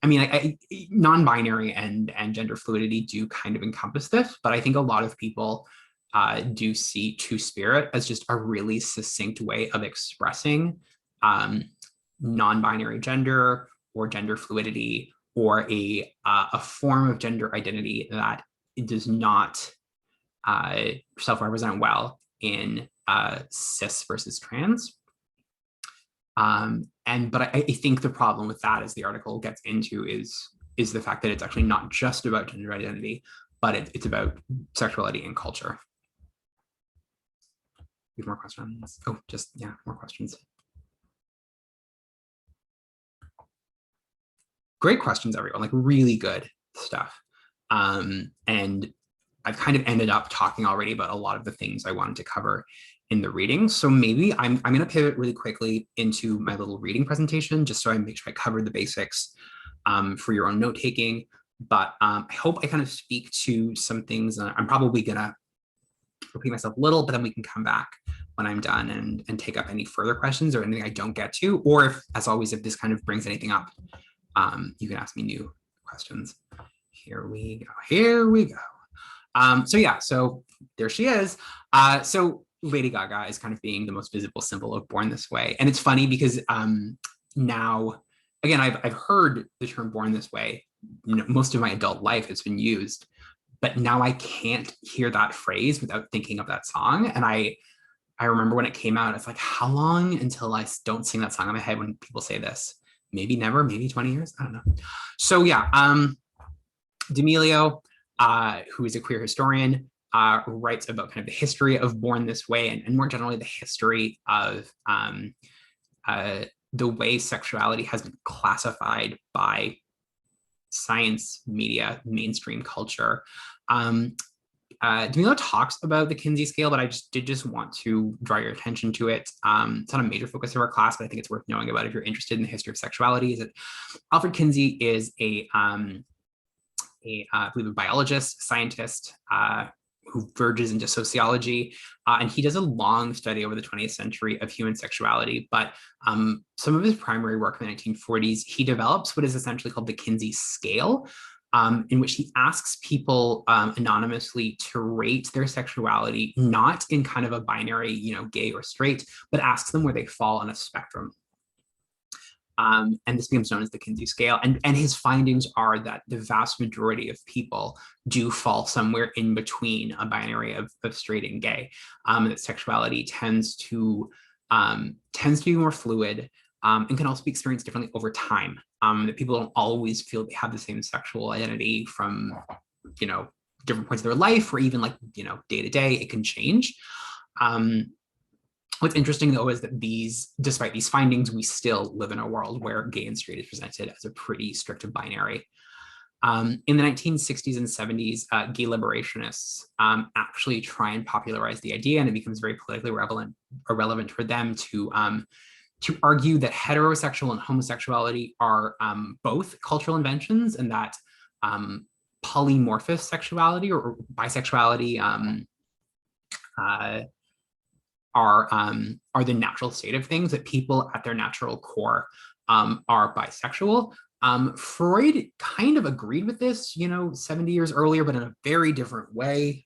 non-binary and gender fluidity do kind of encompass this, but I think a lot of people do see two-spirit as just a really succinct way of expressing non-binary gender or gender fluidity, or a form of gender identity that does not self-represent well in cis versus trans. But I think the problem with that, as the article gets into, is the fact that it's actually not just about gender identity, but it's about sexuality and culture. We have more questions. Oh, just, yeah, more questions. Great questions, everyone, like really good stuff. And I've kind of ended up talking already about a lot of the things I wanted to cover in the reading. So maybe I'm going to pivot really quickly into my little reading presentation, just so I make sure I cover the basics for your own note taking. But I hope I kind of speak to some things. I'm probably going to repeat myself a little, but then we can come back when I'm done and take up any further questions or anything I don't get to. Or if, as always, if this kind of brings anything up, you can ask me new questions. Here we go. Here we go. So yeah, so there she is. So Lady Gaga is kind of being the most visible symbol of Born This Way. And it's funny because now, again, I've heard the term Born This Way, most of my adult life it's been used, but now I can't hear that phrase without thinking of that song. And I remember when it came out, it's like, how long until I don't sing that song in my head when people say this? Maybe never, maybe 20 years, I don't know. So yeah, D'Amelio, who is a queer historian, writes about kind of the history of Born This Way and more generally the history of the way sexuality has been classified by science, media, mainstream culture. D'Amelio talks about the Kinsey scale, but I just want to draw your attention to it. It's not a major focus of our class, but I think it's worth knowing about if you're interested in the history of sexuality. Is that Alfred Kinsey is I believe a biologist, scientist, who verges into sociology, and he does a long study over the 20th century of human sexuality. But some of his primary work in the 1940s, he develops what is essentially called the Kinsey scale, in which he asks people anonymously to rate their sexuality, not in kind of a binary, gay or straight, but asks them where they fall on a spectrum. And this becomes known as the Kinsey scale. And his findings are that the vast majority of people do fall somewhere in between a binary of straight and gay. That sexuality tends to be more fluid, and can also be experienced differently over time. That people don't always feel they have the same sexual identity from, different points of their life, or even day to day, it can change. What's interesting, though, is that despite these findings, we still live in a world where gay and straight is presented as a pretty strict binary. In the 1960s and 70s, gay liberationists actually try and popularize the idea, and it becomes very politically relevant for them to argue that heterosexual and homosexuality are both cultural inventions, and that polymorphous sexuality or bisexuality are the natural state of things, that people at their natural core are bisexual. Freud kind of agreed with this, 70 years earlier, but in a very different way.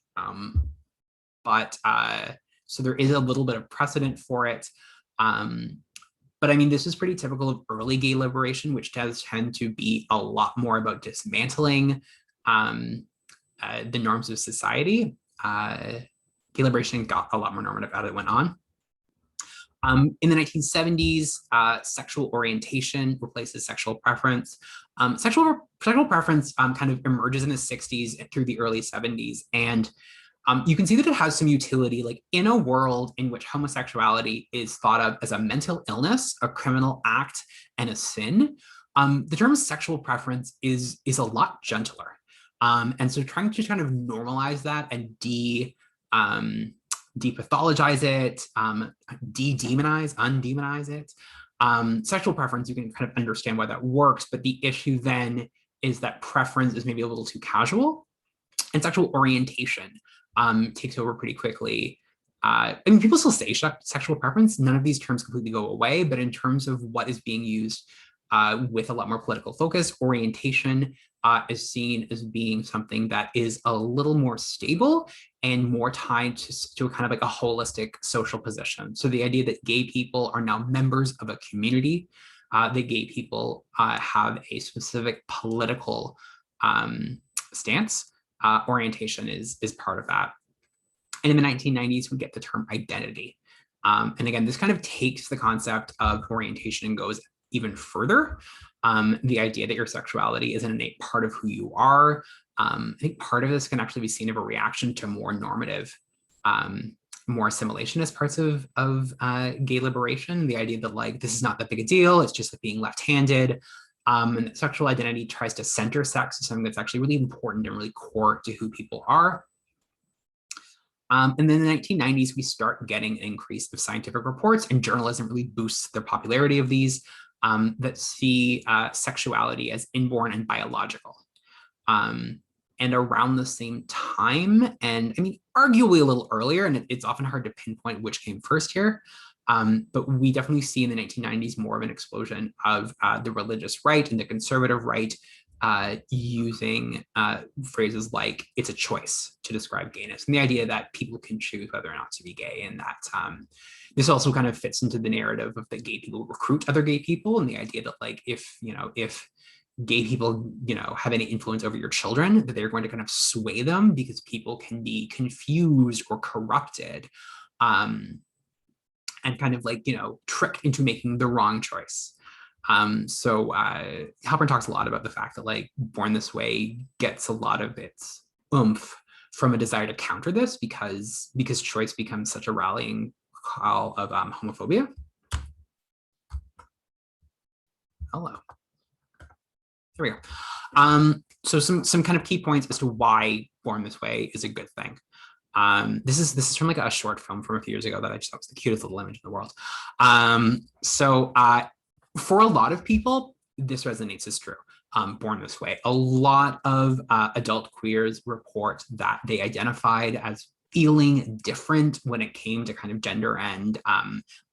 So there is a little bit of precedent for it. But I mean, this is pretty typical of early gay liberation, which does tend to be a lot more about dismantling the norms of society. Gay liberation got a lot more normative as it went on. In the 1970s, sexual orientation replaces sexual preference. Sexual preference kind of emerges in the 60s through the early 70s. And you can see that it has some utility, like in a world in which homosexuality is thought of as a mental illness, a criminal act, and a sin. The term sexual preference is a lot gentler. And so trying to kind of normalize that and depathologize it, undemonize it. Sexual preference, you can kind of understand why that works, but the issue then is that preference is maybe a little too casual, and sexual orientation takes over pretty quickly. I mean, people still say sexual preference. None of these terms completely go away, but in terms of what is being used with a lot more political focus, orientation is seen as being something that is a little more stable and more tied to kind of like a holistic social position. So the idea that gay people are now members of a community, that gay people have a specific political stance, orientation is part of that. And in the 1990s, we get the term identity. And again, this kind of takes the concept of orientation and goes even further. The idea that your sexuality is an innate part of who you are. I think part of this can actually be seen as a reaction to more normative, more assimilationist parts of gay liberation. The idea that like, this is not that big a deal. It's just like being left-handed. And that sexual identity tries to center sex as something that's actually really important and really core to who people are. And then in the 1990s, we start getting an increase of scientific reports, and journalism really boosts the popularity of these that see sexuality as inborn and biological. And around the same time, and I mean, arguably a little earlier, and it's often hard to pinpoint which came first here, but we definitely see in the 1990s more of an explosion of the religious right and the conservative right using phrases like it's a choice to describe gayness, and the idea that people can choose whether or not to be gay, and that this also kind of fits into the narrative of that gay people recruit other gay people, and the idea that like if gay people have any influence over your children, that they're going to kind of sway them because people can be confused or corrupted and kind of like tricked into making the wrong choice. So Halpern talks a lot about the fact that like Born This Way gets a lot of its oomph from a desire to counter this because choice becomes such a rallying call of homophobia. Hello. There we go. So some kind of key points as to why Born This Way is a good thing. This is from like a short film from a few years ago that I just thought was the cutest little image in the world. For a lot of people, this resonates as true. Born This Way. A lot of adult queers report that they identified as feeling different when it came to kind of gender and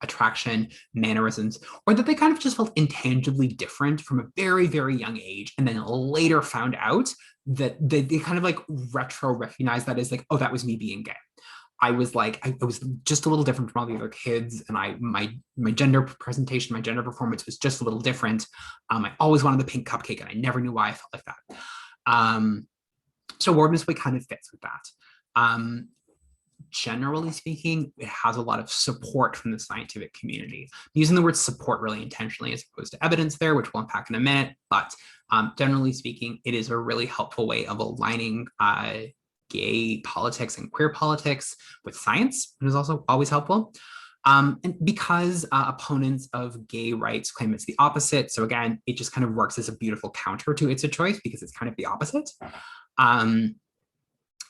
attraction, mannerisms, or that they kind of just felt intangibly different from a very, very young age, and then later found out that they kind of like retro recognized that as like, oh, that was me being gay. I was just a little different from all the other kids, and my gender presentation, my gender performance was just a little different. I always wanted the pink cupcake, and I never knew why I felt like that. So Born This Way kind of fits with that. Generally speaking, it has a lot of support from the scientific community. I'm using the word support really intentionally as opposed to evidence there, which we'll unpack in a minute. But generally speaking, it is a really helpful way of aligning gay politics and queer politics with science, which is also always helpful. And because opponents of gay rights claim it's the opposite, so again, it just kind of works as a beautiful counter to It's a Choice because it's kind of the opposite.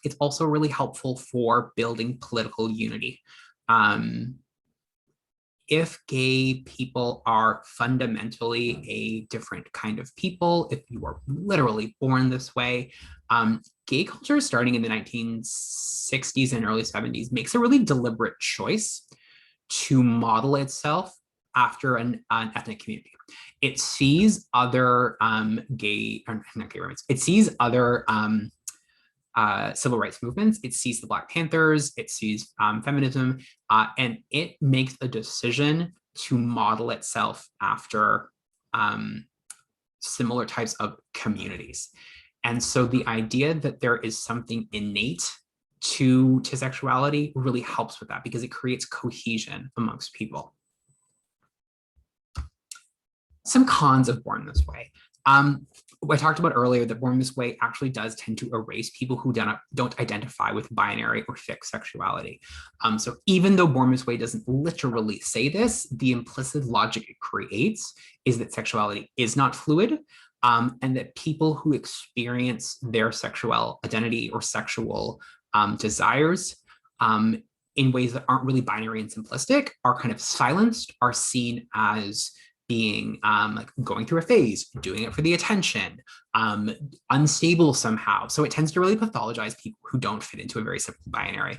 It's also really helpful for building political unity. If gay people are fundamentally a different kind of people, if you are literally born this way, gay culture starting in the 1960s and early 70s makes a really deliberate choice to model itself after an ethnic community. It sees other it sees other civil rights movements. It sees the Black Panthers, it sees feminism, and it makes a decision to model itself after similar types of communities. And so the idea that there is something innate to sexuality really helps with that because it creates cohesion amongst people. Some cons of Born This Way. I talked about earlier that Born This Way actually does tend to erase people who don't identify with binary or fixed sexuality. So even though Born This Way doesn't literally say this, the implicit logic it creates is that sexuality is not fluid, and that people who experience their sexual identity or sexual desires in ways that aren't really binary and simplistic are kind of silenced, are seen as being like going through a phase, doing it for the attention, unstable somehow. So it tends to really pathologize people who don't fit into a very simple binary.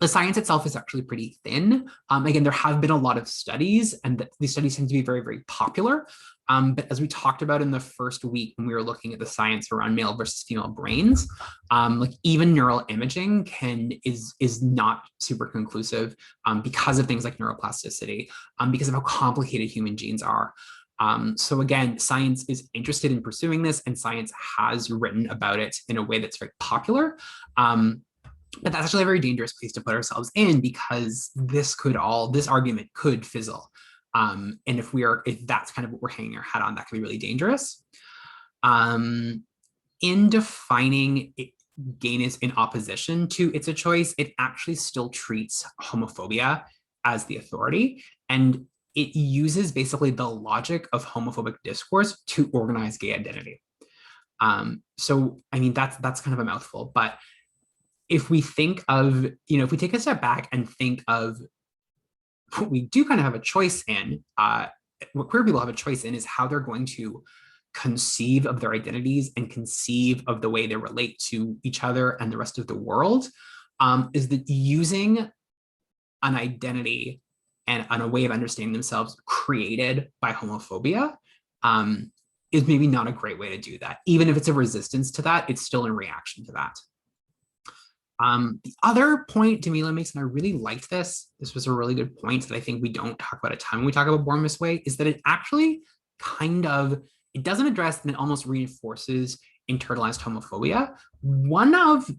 The science itself is actually pretty thin. Again, there have been a lot of studies, and these studies tend to be very, very popular. But as we talked about in the first week when we were looking at the science around male versus female brains, like even neural imaging is not super conclusive because of things like neuroplasticity, because of how complicated human genes are. So again, science is interested in pursuing this, and science has written about it in a way that's very popular. But that's actually a very dangerous place to put ourselves in, because this argument could fizzle. And if that's kind of what we're hanging our hat on, that can be really dangerous. In defining gayness in opposition to it's a choice, it actually still treats homophobia as the authority. And it uses basically the logic of homophobic discourse to organize gay identity. So, I mean, that's kind of a mouthful, but if we think of, if we take a step back and think of what we do kind of have a choice in, what queer people have a choice in is how they're going to conceive of their identities and conceive of the way they relate to each other and the rest of the world, is that using an identity and a way of understanding themselves created by homophobia is maybe not a great way to do that. Even if it's a resistance to that, it's still in reaction to that. The other point Jamila makes, and I really liked this was a really good point that I think we don't talk about a ton when we talk about Born This Way, is that it actually it doesn't address, and it almost reinforces internalized homophobia. One of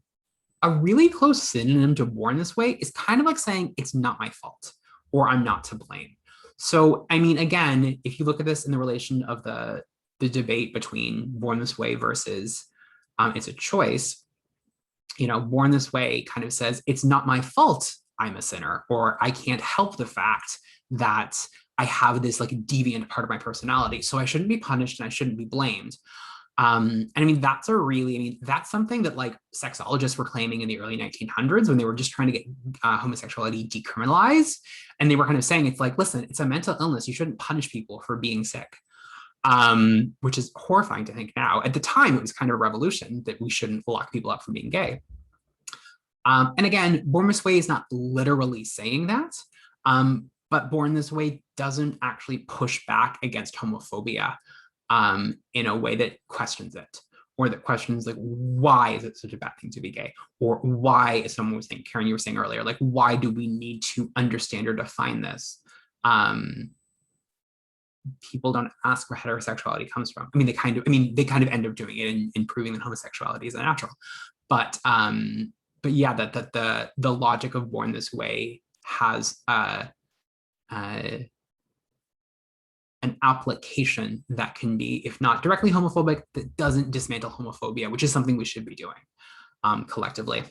a really close synonym to Born This Way is kind of like saying it's not my fault or I'm not to blame. So, I mean, again, if you look at this in the relation of the debate between Born This Way versus it's a choice, Born This Way kind of says it's not my fault I'm a sinner, or I can't help the fact that I have this like deviant part of my personality, so I shouldn't be punished and I shouldn't be blamed. And I mean, that's something that like sexologists were claiming in the early 1900s when they were just trying to get homosexuality decriminalized. And they were kind of saying, it's like, listen, it's a mental illness. You shouldn't punish people for being sick. Which is horrifying to think now. At the time, it was kind of a revolution that we shouldn't lock people up for being gay. And again, Born This Way is not literally saying that, but Born This Way doesn't actually push back against homophobia in a way that questions it, or that questions like, why is it such a bad thing to be gay? Or why, as someone was saying, Karen, you were saying earlier, like, why do we need to understand or define this? People don't ask where heterosexuality comes from. I mean, they kind of end up doing it in proving that homosexuality is unnatural. But yeah, that the logic of Born This Way has an application that can be, if not directly homophobic, that doesn't dismantle homophobia, which is something we should be doing collectively.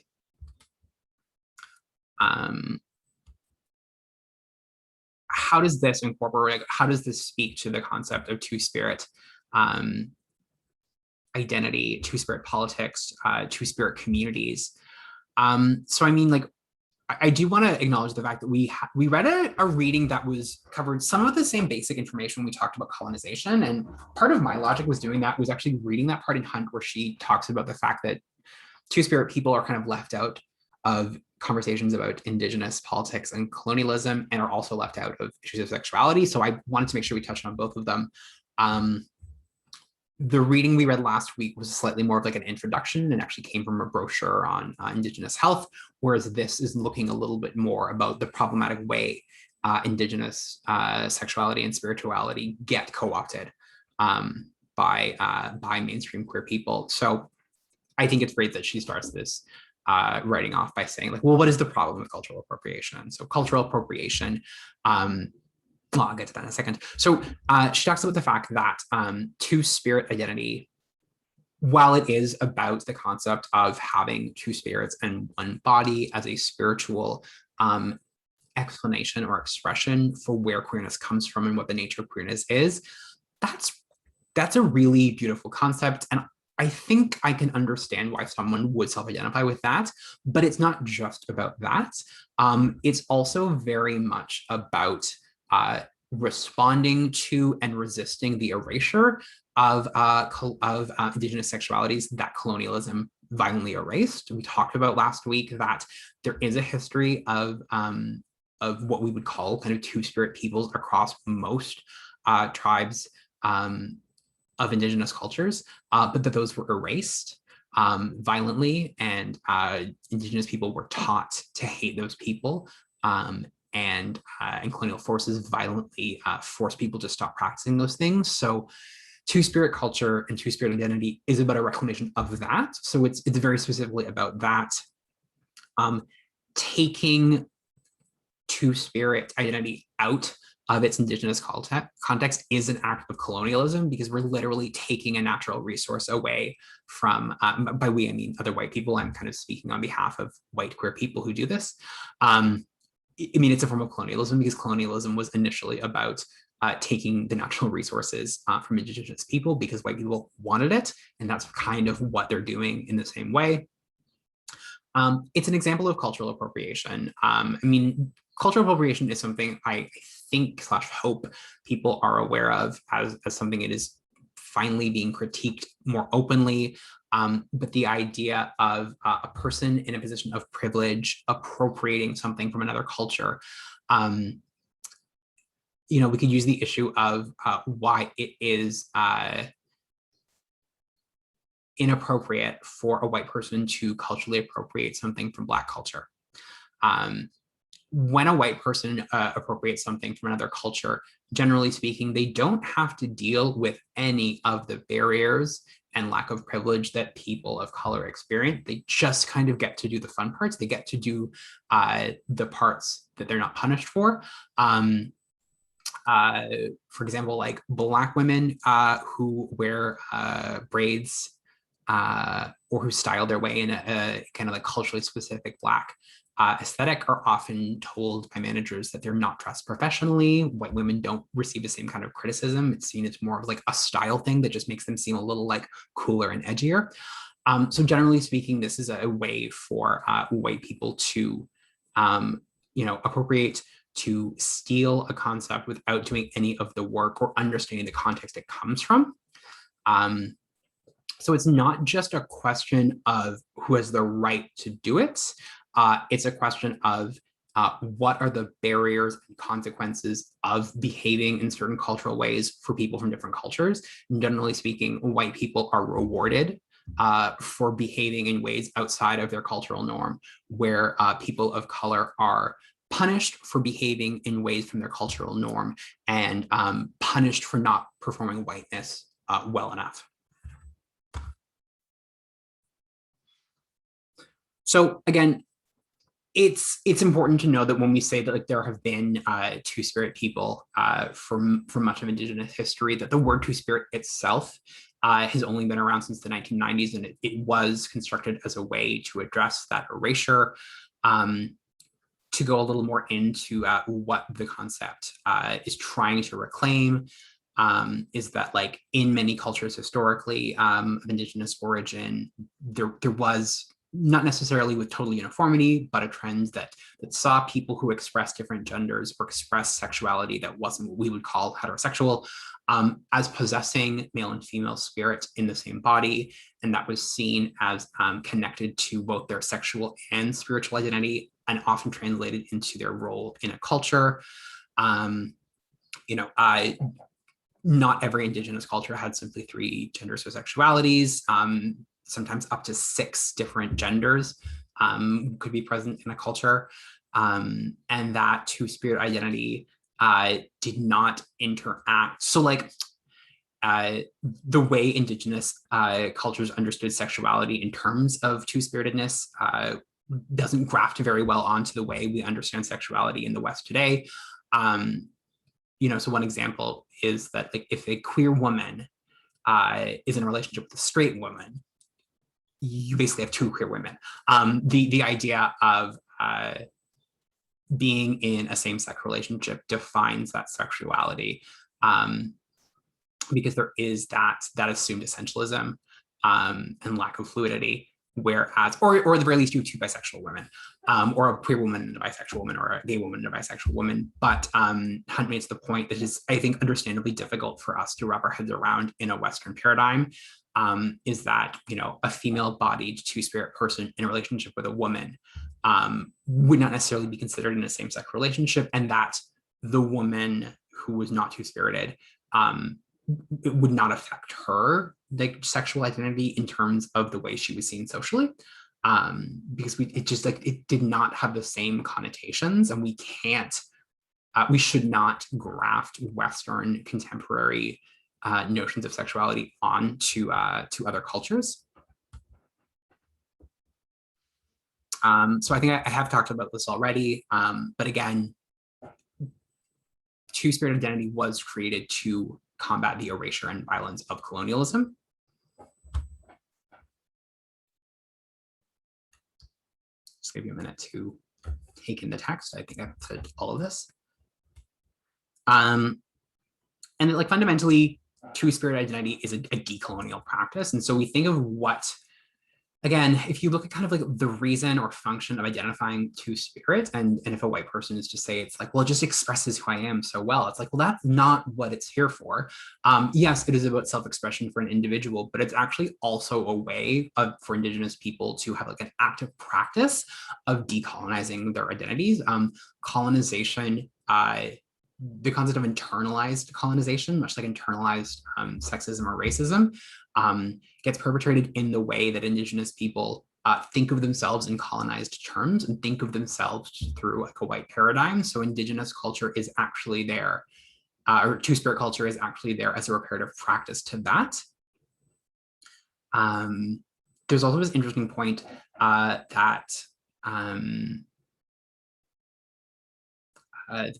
How does this speak to the concept of two-spirit identity, two-spirit politics, two-spirit communities? So I mean, like, I do want to acknowledge the fact that we read a reading that covered some of the same basic information when we talked about colonization. And part of my logic was doing that was actually reading that part in Hunt where she talks about the fact that two-spirit people are kind of left out of conversations about Indigenous politics and colonialism, and are also left out of issues of sexuality. So I wanted to make sure we touched on both of them. The reading we read last week was slightly more of like an introduction and actually came from a brochure on Indigenous health, whereas this is looking a little bit more about the problematic way Indigenous sexuality and spirituality get co-opted by mainstream queer people. So I think it's great that she starts this writing off by saying, like, well, what is the problem with cultural appropriation? So cultural appropriation, well, I'll get to that in a second. So she talks about the fact that two-spirit identity, while it is about the concept of having two spirits and one body as a spiritual explanation or expression for where queerness comes from and what the nature of queerness is, that's a really beautiful concept. And I think I can understand why someone would self-identify with that, but it's not just about that. It's also very much about responding to and resisting the erasure of Indigenous sexualities that colonialism violently erased. We talked about last week that there is a history of what we would call kind of two-spirit peoples across most tribes of Indigenous cultures, but that those were erased violently, and Indigenous people were taught to hate those people, and colonial forces violently forced people to stop practicing those things. So two-spirit culture and two-spirit identity is about a reclamation of that. So it's very specifically about that. Taking two-spirit identity out of its indigenous context is an act of colonialism, because we're literally taking a natural resource away from, by we, I mean other white people. I'm kind of speaking on behalf of white queer people who do this. I mean, it's a form of colonialism, because colonialism was initially about taking the natural resources from indigenous people because white people wanted it. And that's kind of what they're doing in the same way. It's an example of cultural appropriation. I mean, cultural appropriation is something I think / hope people are aware of as something it is finally being critiqued more openly. But the idea of a person in a position of privilege appropriating something from another culture, you know, we could use the issue of why it is inappropriate for a white person to culturally appropriate something from Black culture. When a white person appropriates something from another culture, generally speaking, they don't have to deal with any of the barriers and lack of privilege that people of color experience. They just kind of get to do the fun parts. They get to do the parts that they're not punished for. For example, like Black women who wear braids or who style their way in a kind of like culturally specific Black aesthetic are often told by managers that they're not dressed professionally. White women don't receive the same kind of criticism. It's seen as more of like a style thing that just makes them seem a little like cooler and edgier. So generally speaking, this is a way for white people to, you know, appropriate, to steal a concept without doing any of the work or understanding the context it comes from. So it's not just a question of who has the right to do it. It's a question of what are the barriers and consequences of behaving in certain cultural ways for people from different cultures. And generally speaking, white people are rewarded for behaving in ways outside of their cultural norm, where people of color are punished for behaving in ways from their cultural norm and punished for not performing whiteness well enough. So again, it's important to know that when we say that like there have been two-spirit people for much of Indigenous history, that the word two-spirit itself has only been around since the 1990s, and it was constructed as a way to address that erasure. To go a little more into what the concept is trying to reclaim, is that like in many cultures historically of Indigenous origin, there was, not necessarily with total uniformity, but a trend that saw people who express different genders or express sexuality that wasn't what we would call heterosexual as possessing male and female spirit in the same body. And that was seen as connected to both their sexual and spiritual identity, and often translated into their role in a culture. You know, not every Indigenous culture had simply 3 genders or sexualities. Sometimes up to 6 different genders could be present in a culture. And that two-spirit identity did not interact. So like the way Indigenous cultures understood sexuality in terms of two-spiritedness doesn't graft very well onto the way we understand sexuality in the West today. You know, so one example is that like if a queer woman is in a relationship with a straight woman, you basically have 2 queer women. The idea of being in a same-sex relationship defines that sexuality, because there is that assumed essentialism and lack of fluidity. Whereas, or at the very least, you have 2 bisexual women, or a queer woman and a bisexual woman, or a gay woman and a bisexual woman. But Hunt makes the point that is, I think, understandably difficult for us to wrap our heads around in a Western paradigm, is that, you know, a female-bodied two-spirit person in a relationship with a woman would not necessarily be considered in a same-sex relationship, and that the woman who was not two-spirited, it would not affect her like sexual identity in terms of the way she was seen socially, because it just like it did not have the same connotations, and we can't, we should not graft Western contemporary notions of sexuality onto to other cultures. So I think I have talked about this already, but again, two-spirit identity was created to combat the erasure and violence of colonialism. Just give you a minute to take in the text. I think I've said all of this. And like fundamentally, two-spirit identity is a decolonial practice. And so we think of what, again, if you look at kind of like the reason or function of identifying two-spirit, and if a white person is to say, it's like, well, it just expresses who I am so well. It's like, well, that's not what it's here for. Yes, it is about self-expression for an individual, but it's actually also a way for Indigenous people to have like an active practice of decolonizing their identities. Colonization, the concept of internalized colonization, much like internalized sexism or racism, gets perpetrated in the way that Indigenous people think of themselves in colonized terms and think of themselves through like a white paradigm. So Indigenous culture is actually there, or two-spirit culture is actually there as a reparative practice to that. There's also this interesting point that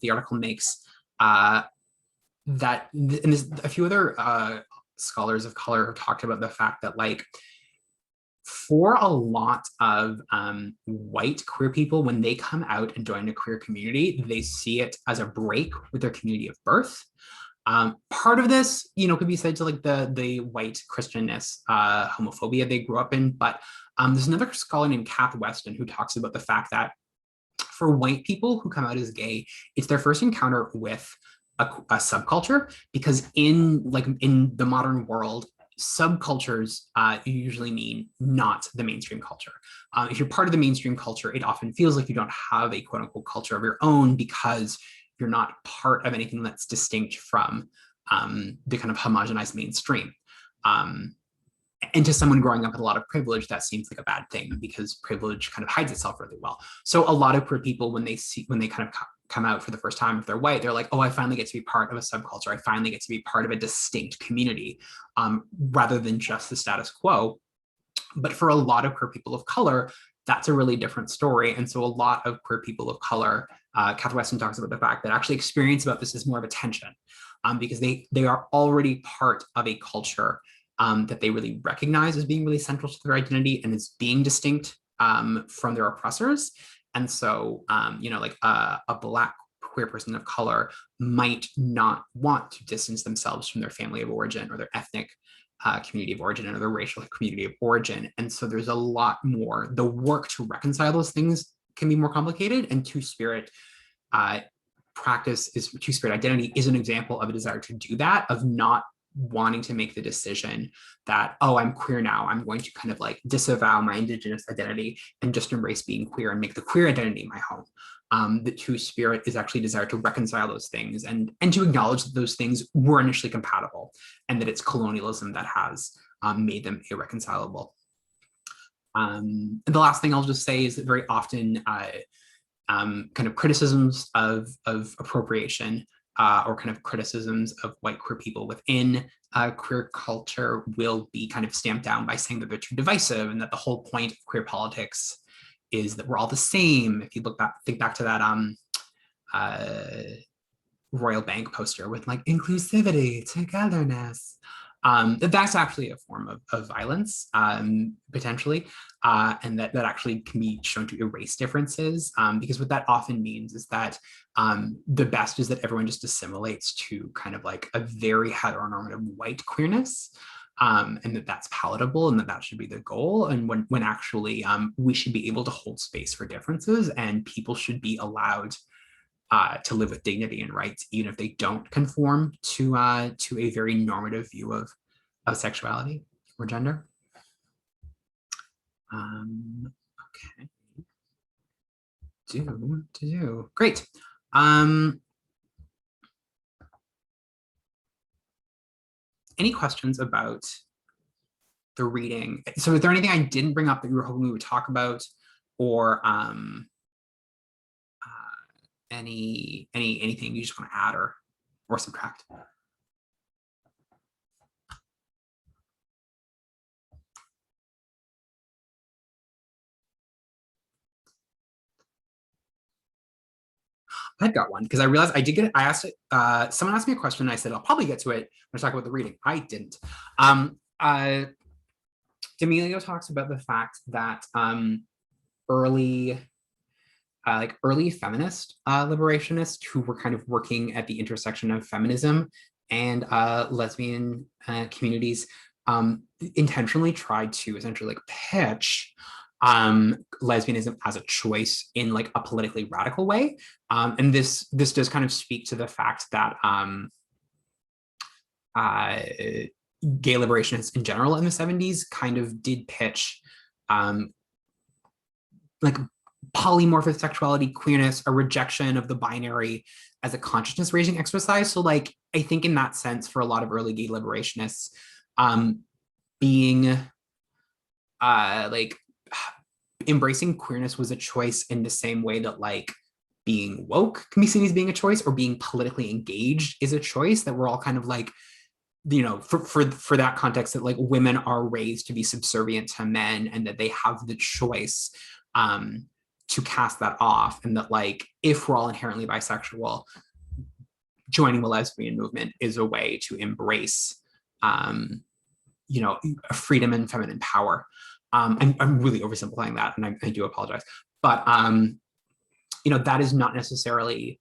the article makes that, and there's a few other scholars of color have talked about the fact that like for a lot of white queer people, when they come out and join a queer community, they see it as a break with their community of birth. Part of this, could be said to like the white Christianness, homophobia they grew up in, but there's another scholar named Kath Weston who talks about the fact that for white people who come out as gay, it's their first encounter with a subculture, because in the modern world, subcultures usually mean not the mainstream culture. If you're part of the mainstream culture, it often feels like you don't have a quote unquote culture of your own because you're not part of anything that's distinct from the kind of homogenized mainstream. And to someone growing up with a lot of privilege, that seems like a bad thing because privilege kind of hides itself really well. So a lot of queer people, when they kind of come out for the first time, if they're white, they're like, oh, I finally get to be part of a subculture. I finally get to be part of a distinct community, rather than just the status quo. But for a lot of queer people of color, that's a really different story. And so a lot of queer people of color, Kath Weston talks about the fact that actually experience about this is more of a tension, because they are already part of a culture that they really recognize as being really central to their identity and as being distinct from their oppressors. And so, like a Black queer person of color might not want to distance themselves from their family of origin or their ethnic community of origin or their racial community of origin. And so there's a lot more, the work to reconcile those things can be more complicated, and two-spirit two-spirit identity is an example of a desire to do that, of not wanting to make the decision that, oh, I'm queer now, I'm going to kind of like disavow my Indigenous identity and just embrace being queer and make the queer identity my home. The two-spirit is actually desire to reconcile those things and to acknowledge that those things were initially compatible and that it's colonialism that has made them irreconcilable. And the last thing I'll just say is that very often kind of criticisms of appropriation or kind of criticisms of white queer people within queer culture will be kind of stamped down by saying that they're too divisive and that the whole point of queer politics is that we're all the same. If you think back to that Royal Bank poster with like inclusivity, togetherness, that's actually a form of violence, potentially, and that actually can be shown to erase differences, because what that often means is that the best is that everyone just assimilates to kind of like a very heteronormative white queerness, and that's palatable and that should be the goal. And when actually we should be able to hold space for differences, and people should be allowed to live with dignity and rights, even if they don't conform to a very normative view of sexuality or gender. Okay. Great. Any questions about the reading? So is there anything I didn't bring up that you were hoping we would talk about, or anything you just want to add or subtract? I've got one because I realized I asked it, someone asked me a question and I said, I'll probably get to it when I talk about the reading. I didn't. D'Amelio talks about the fact that early feminist liberationists who were kind of working at the intersection of feminism and lesbian communities intentionally tried to essentially like pitch lesbianism as a choice in like a politically radical way. And this does kind of speak to the fact that gay liberationists in general in the 70s kind of did pitch like polymorphic sexuality, queerness, a rejection of the binary as a consciousness raising exercise. So like, I think in that sense, for a lot of early gay liberationists, being like embracing queerness was a choice in the same way that like being woke can be seen as being a choice, or being politically engaged is a choice, that we're all kind of like, you know, for that context, that like women are raised to be subservient to men and that they have the choice to cast that off, and that like if we're all inherently bisexual, joining the lesbian movement is a way to embrace you know, freedom and feminine power. I'm really oversimplifying that, and I do apologize, but you know, that is not necessarily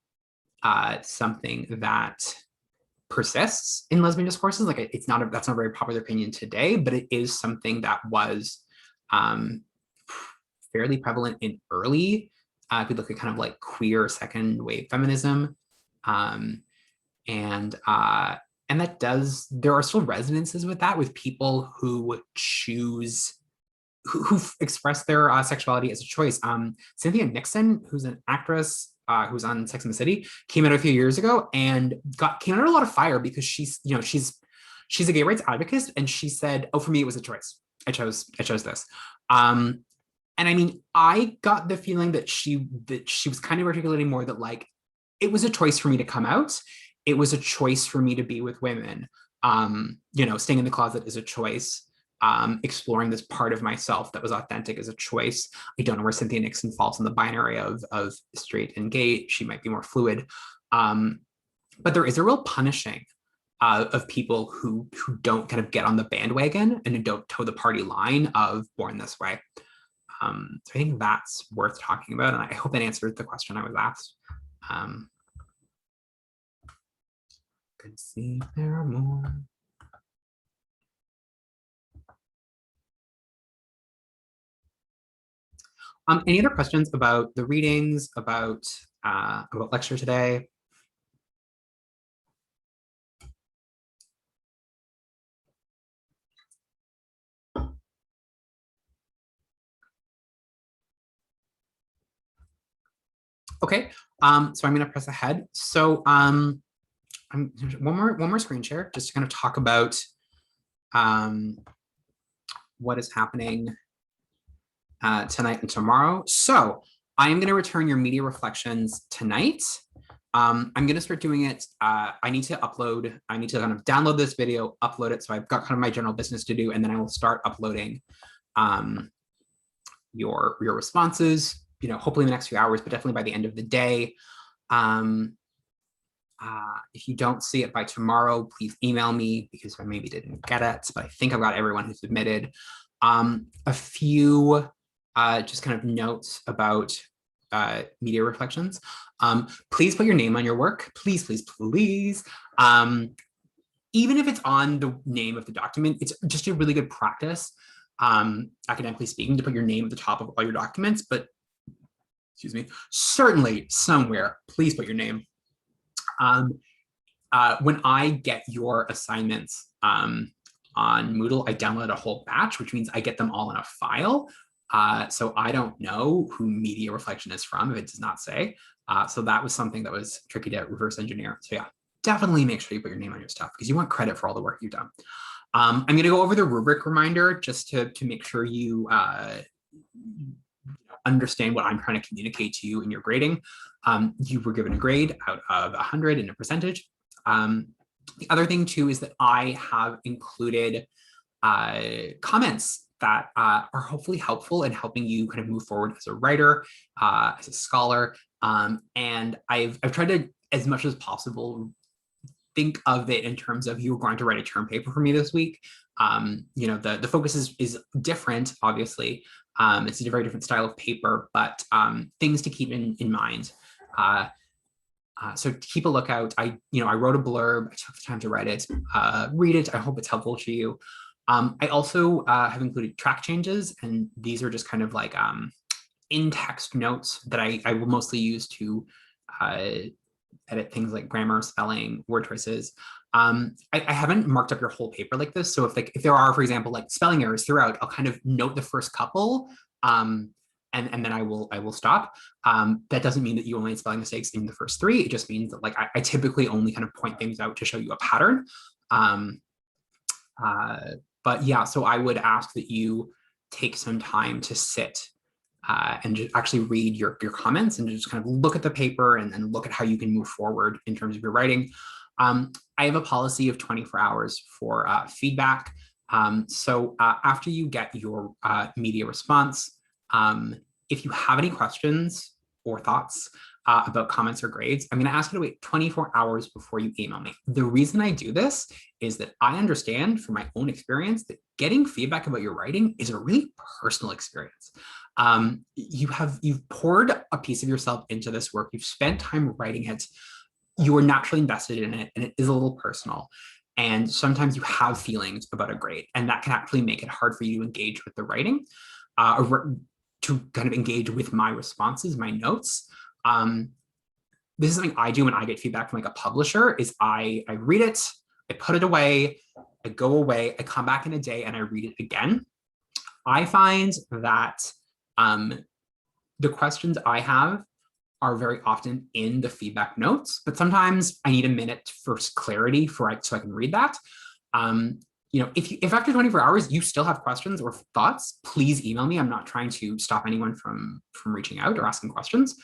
something that persists in lesbian discourses. Like that's not a very popular opinion today, but it is something that was fairly prevalent in early, if we look at kind of like queer second wave feminism. And that there are still resonances with that, with people who choose, who express their sexuality as a choice. Cynthia Nixon, who's an actress who's on Sex and the City, came out a few years ago and came under a lot of fire because she's a gay rights advocate, and she said, "Oh, for me, it was a choice. I chose this." And I mean, I got the feeling that she was kind of articulating more that like, it was a choice for me to come out. It was a choice for me to be with women. You know, staying in the closet is a choice. Exploring this part of myself that was authentic is a choice. I don't know where Cynthia Nixon falls in the binary of straight and gay. She might be more fluid. But there is a real punishing of people who don't kind of get on the bandwagon and who don't toe the party line of born this way. So I think that's worth talking about, and I hope that answered the question I was asked. Good to see if there are more. Any other questions about the readings, about lecture today? Okay, so I'm going to press ahead. So one more screen share just to kind of talk about what is happening tonight and tomorrow. So I am going to return your media reflections tonight. I'm going to start doing it. I need to kind of download this video, upload it. So I've got kind of my general business to do, and then I will start uploading your responses, you know, hopefully in the next few hours, but definitely by the end of the day. If you don't see it by tomorrow, please email me, because I maybe didn't get it, but I think I've got everyone who submitted. A few just kind of notes about media reflections. Please put your name on your work. Please, please, please. Even if it's on the name of the document, it's just a really good practice, academically speaking, to put your name at the top of all your documents. But excuse me, certainly somewhere, please put your name. When I get your assignments on Moodle, I download a whole batch, which means I get them all in a file. So I don't know who media reflection is from if it does not say. So that was something that was tricky to reverse engineer. So yeah, definitely make sure you put your name on your stuff, because you want credit for all the work you've done. I'm going to go over the rubric reminder just to make sure you understand what I'm trying to communicate to you in your grading. You were given a grade out of 100 in a percentage. The other thing too is that I have included comments that are hopefully helpful in helping you kind of move forward as a writer, as a scholar, And I've tried to, as much as possible, think of it in terms of you're going to write a term paper for me this week. The focus is different, obviously. It's a very different style of paper, but things to keep in mind. So keep a lookout. I wrote a blurb. I took the time to write it. Read it. I hope it's helpful to you. I also have included track changes, and these are just kind of like in-text notes that I will mostly use to edit things like grammar, spelling, word choices. I haven't marked up your whole paper like this. So if there are, for example, like spelling errors throughout, I'll kind of note the first couple, and then I will stop. That doesn't mean that you only had spelling mistakes in the first three. It just means that like I typically only kind of point things out to show you a pattern. But yeah, so I would ask that you take some time to sit and just actually read your comments and just kind of look at the paper and then look at how you can move forward in terms of your writing. I have a policy of 24 hours for feedback. So after you get your media response, if you have any questions or thoughts about comments or grades, I'm going to ask you to wait 24 hours before you email me. The reason I do this is that I understand from my own experience that getting feedback about your writing is a really personal experience. You've poured a piece of yourself into this work. You've spent time writing it. You are naturally invested in it, and it is a little personal. And sometimes you have feelings about a grade, and that can actually make it hard for you to engage with the writing, or to kind of engage with my responses, my notes. This is something I do when I get feedback from like a publisher. Is I read it, I put it away, I go away, I come back in a day, and I read it again. I find that the questions I have are very often in the feedback notes, but sometimes I need a minute for clarity so I can read that. If after 24 hours you still have questions or thoughts, please email me. I'm not trying to stop anyone from reaching out or asking questions,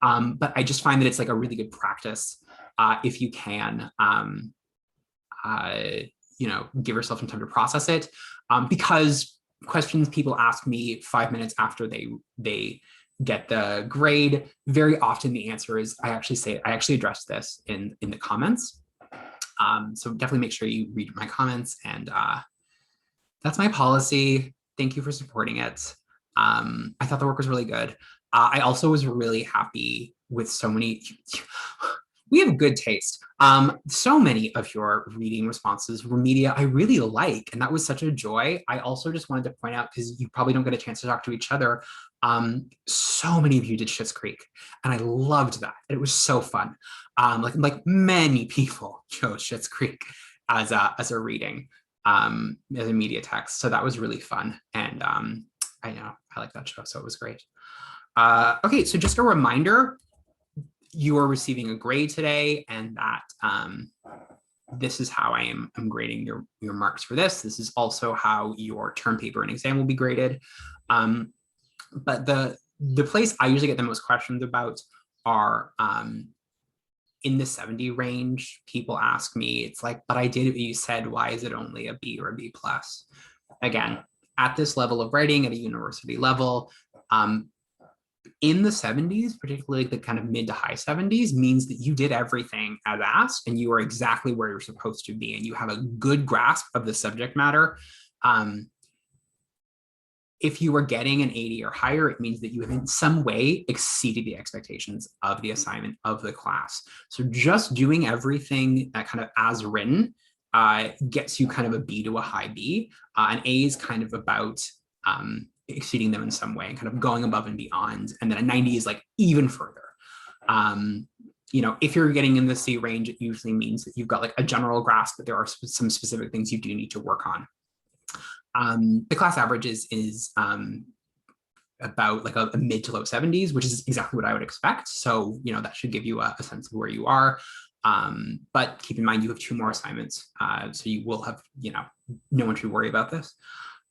but I just find that it's like a really good practice if you can, give yourself some time to process it, because questions people ask me 5 minutes after they get the grade, very often the answer is I actually addressed this in the comments. So definitely make sure you read my comments, and that's my policy. Thank you for supporting it. I thought the work was really good. I also was really happy with so many. We have good taste. So many of your reading responses were media I really like, and that was such a joy. I also just wanted to point out, because you probably don't get a chance to talk to each other, so many of you did Schitt's Creek, and I loved that. It was so fun. Like many people chose Schitt's Creek as a reading, as a media text. So that was really fun, and I know I like that show, so it was great. Okay, so just a reminder, you are receiving a grade today, and that this is how I'm grading your marks for this. This is also how your term paper and exam will be graded. But the place I usually get the most questions about are in the 70 range. People ask me, it's like, but I did what you said, why is it only a B or a B plus? Again, at this level of writing at a university level, in the 70s, particularly the kind of mid to high 70s, means that you did everything as asked and you are exactly where you're supposed to be, and you have a good grasp of the subject matter. If you are getting an 80 or higher, it means that you have in some way exceeded the expectations of the assignment of the class. So just doing everything that kind of as written gets you kind of a B to a high B. An A is kind of about exceeding them in some way and kind of going above and beyond. And then a 90 is like even further. If you're getting in the C range, it usually means that you've got like a general grasp, but there are some specific things you do need to work on. The class average is about like a mid to low 70s, which is exactly what I would expect. So, that should give you a sense of where you are. But keep in mind, you have 2 more assignments. So you will have, no one should worry about this.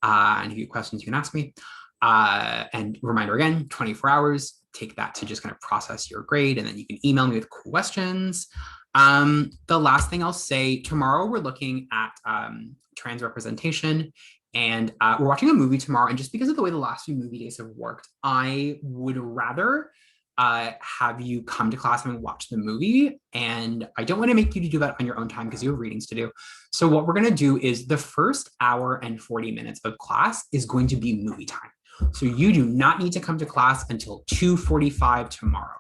And if you have questions, you can ask me. And reminder again, 24 hours, take that to just kind of process your grade, and then you can email me with questions. The last thing I'll say, tomorrow we're looking at trans representation, and we're watching a movie tomorrow. And just because of the way the last few movie days have worked, I would rather have you come to class and watch the movie. And I don't want to make you do that on your own time because you have readings to do. So what we're going to do is the first hour and 40 minutes of class is going to be movie time. So you do not need to come to class until 2:45 tomorrow.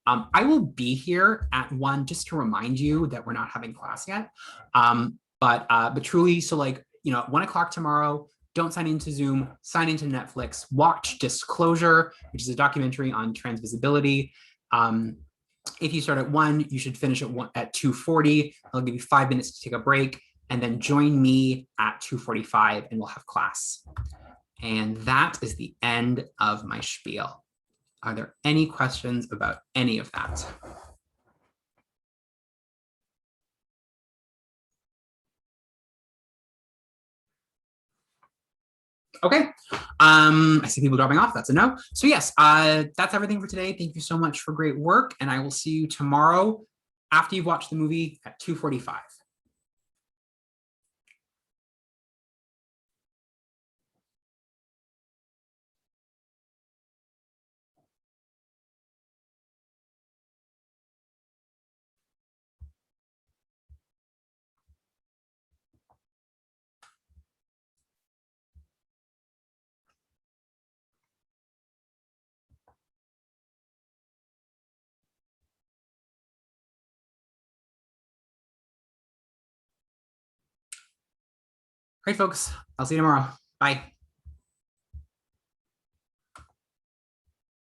I will be here at 1 just to remind you that we're not having class yet. But truly, so like, at 1 o'clock tomorrow, don't sign into Zoom, sign into Netflix, watch Disclosure, which is a documentary on trans visibility. If you start at 1, you should finish at 2:40. I'll give you 5 minutes to take a break, and then join me at 2:45 and we'll have class. And that is the end of my spiel. Are there any questions about any of that? Okay. I see people dropping off. That's a no. So yes, that's everything for today. Thank you so much for great work. And I will see you tomorrow after you've watched the movie at 2:45. Great, folks. I'll see you tomorrow. Bye.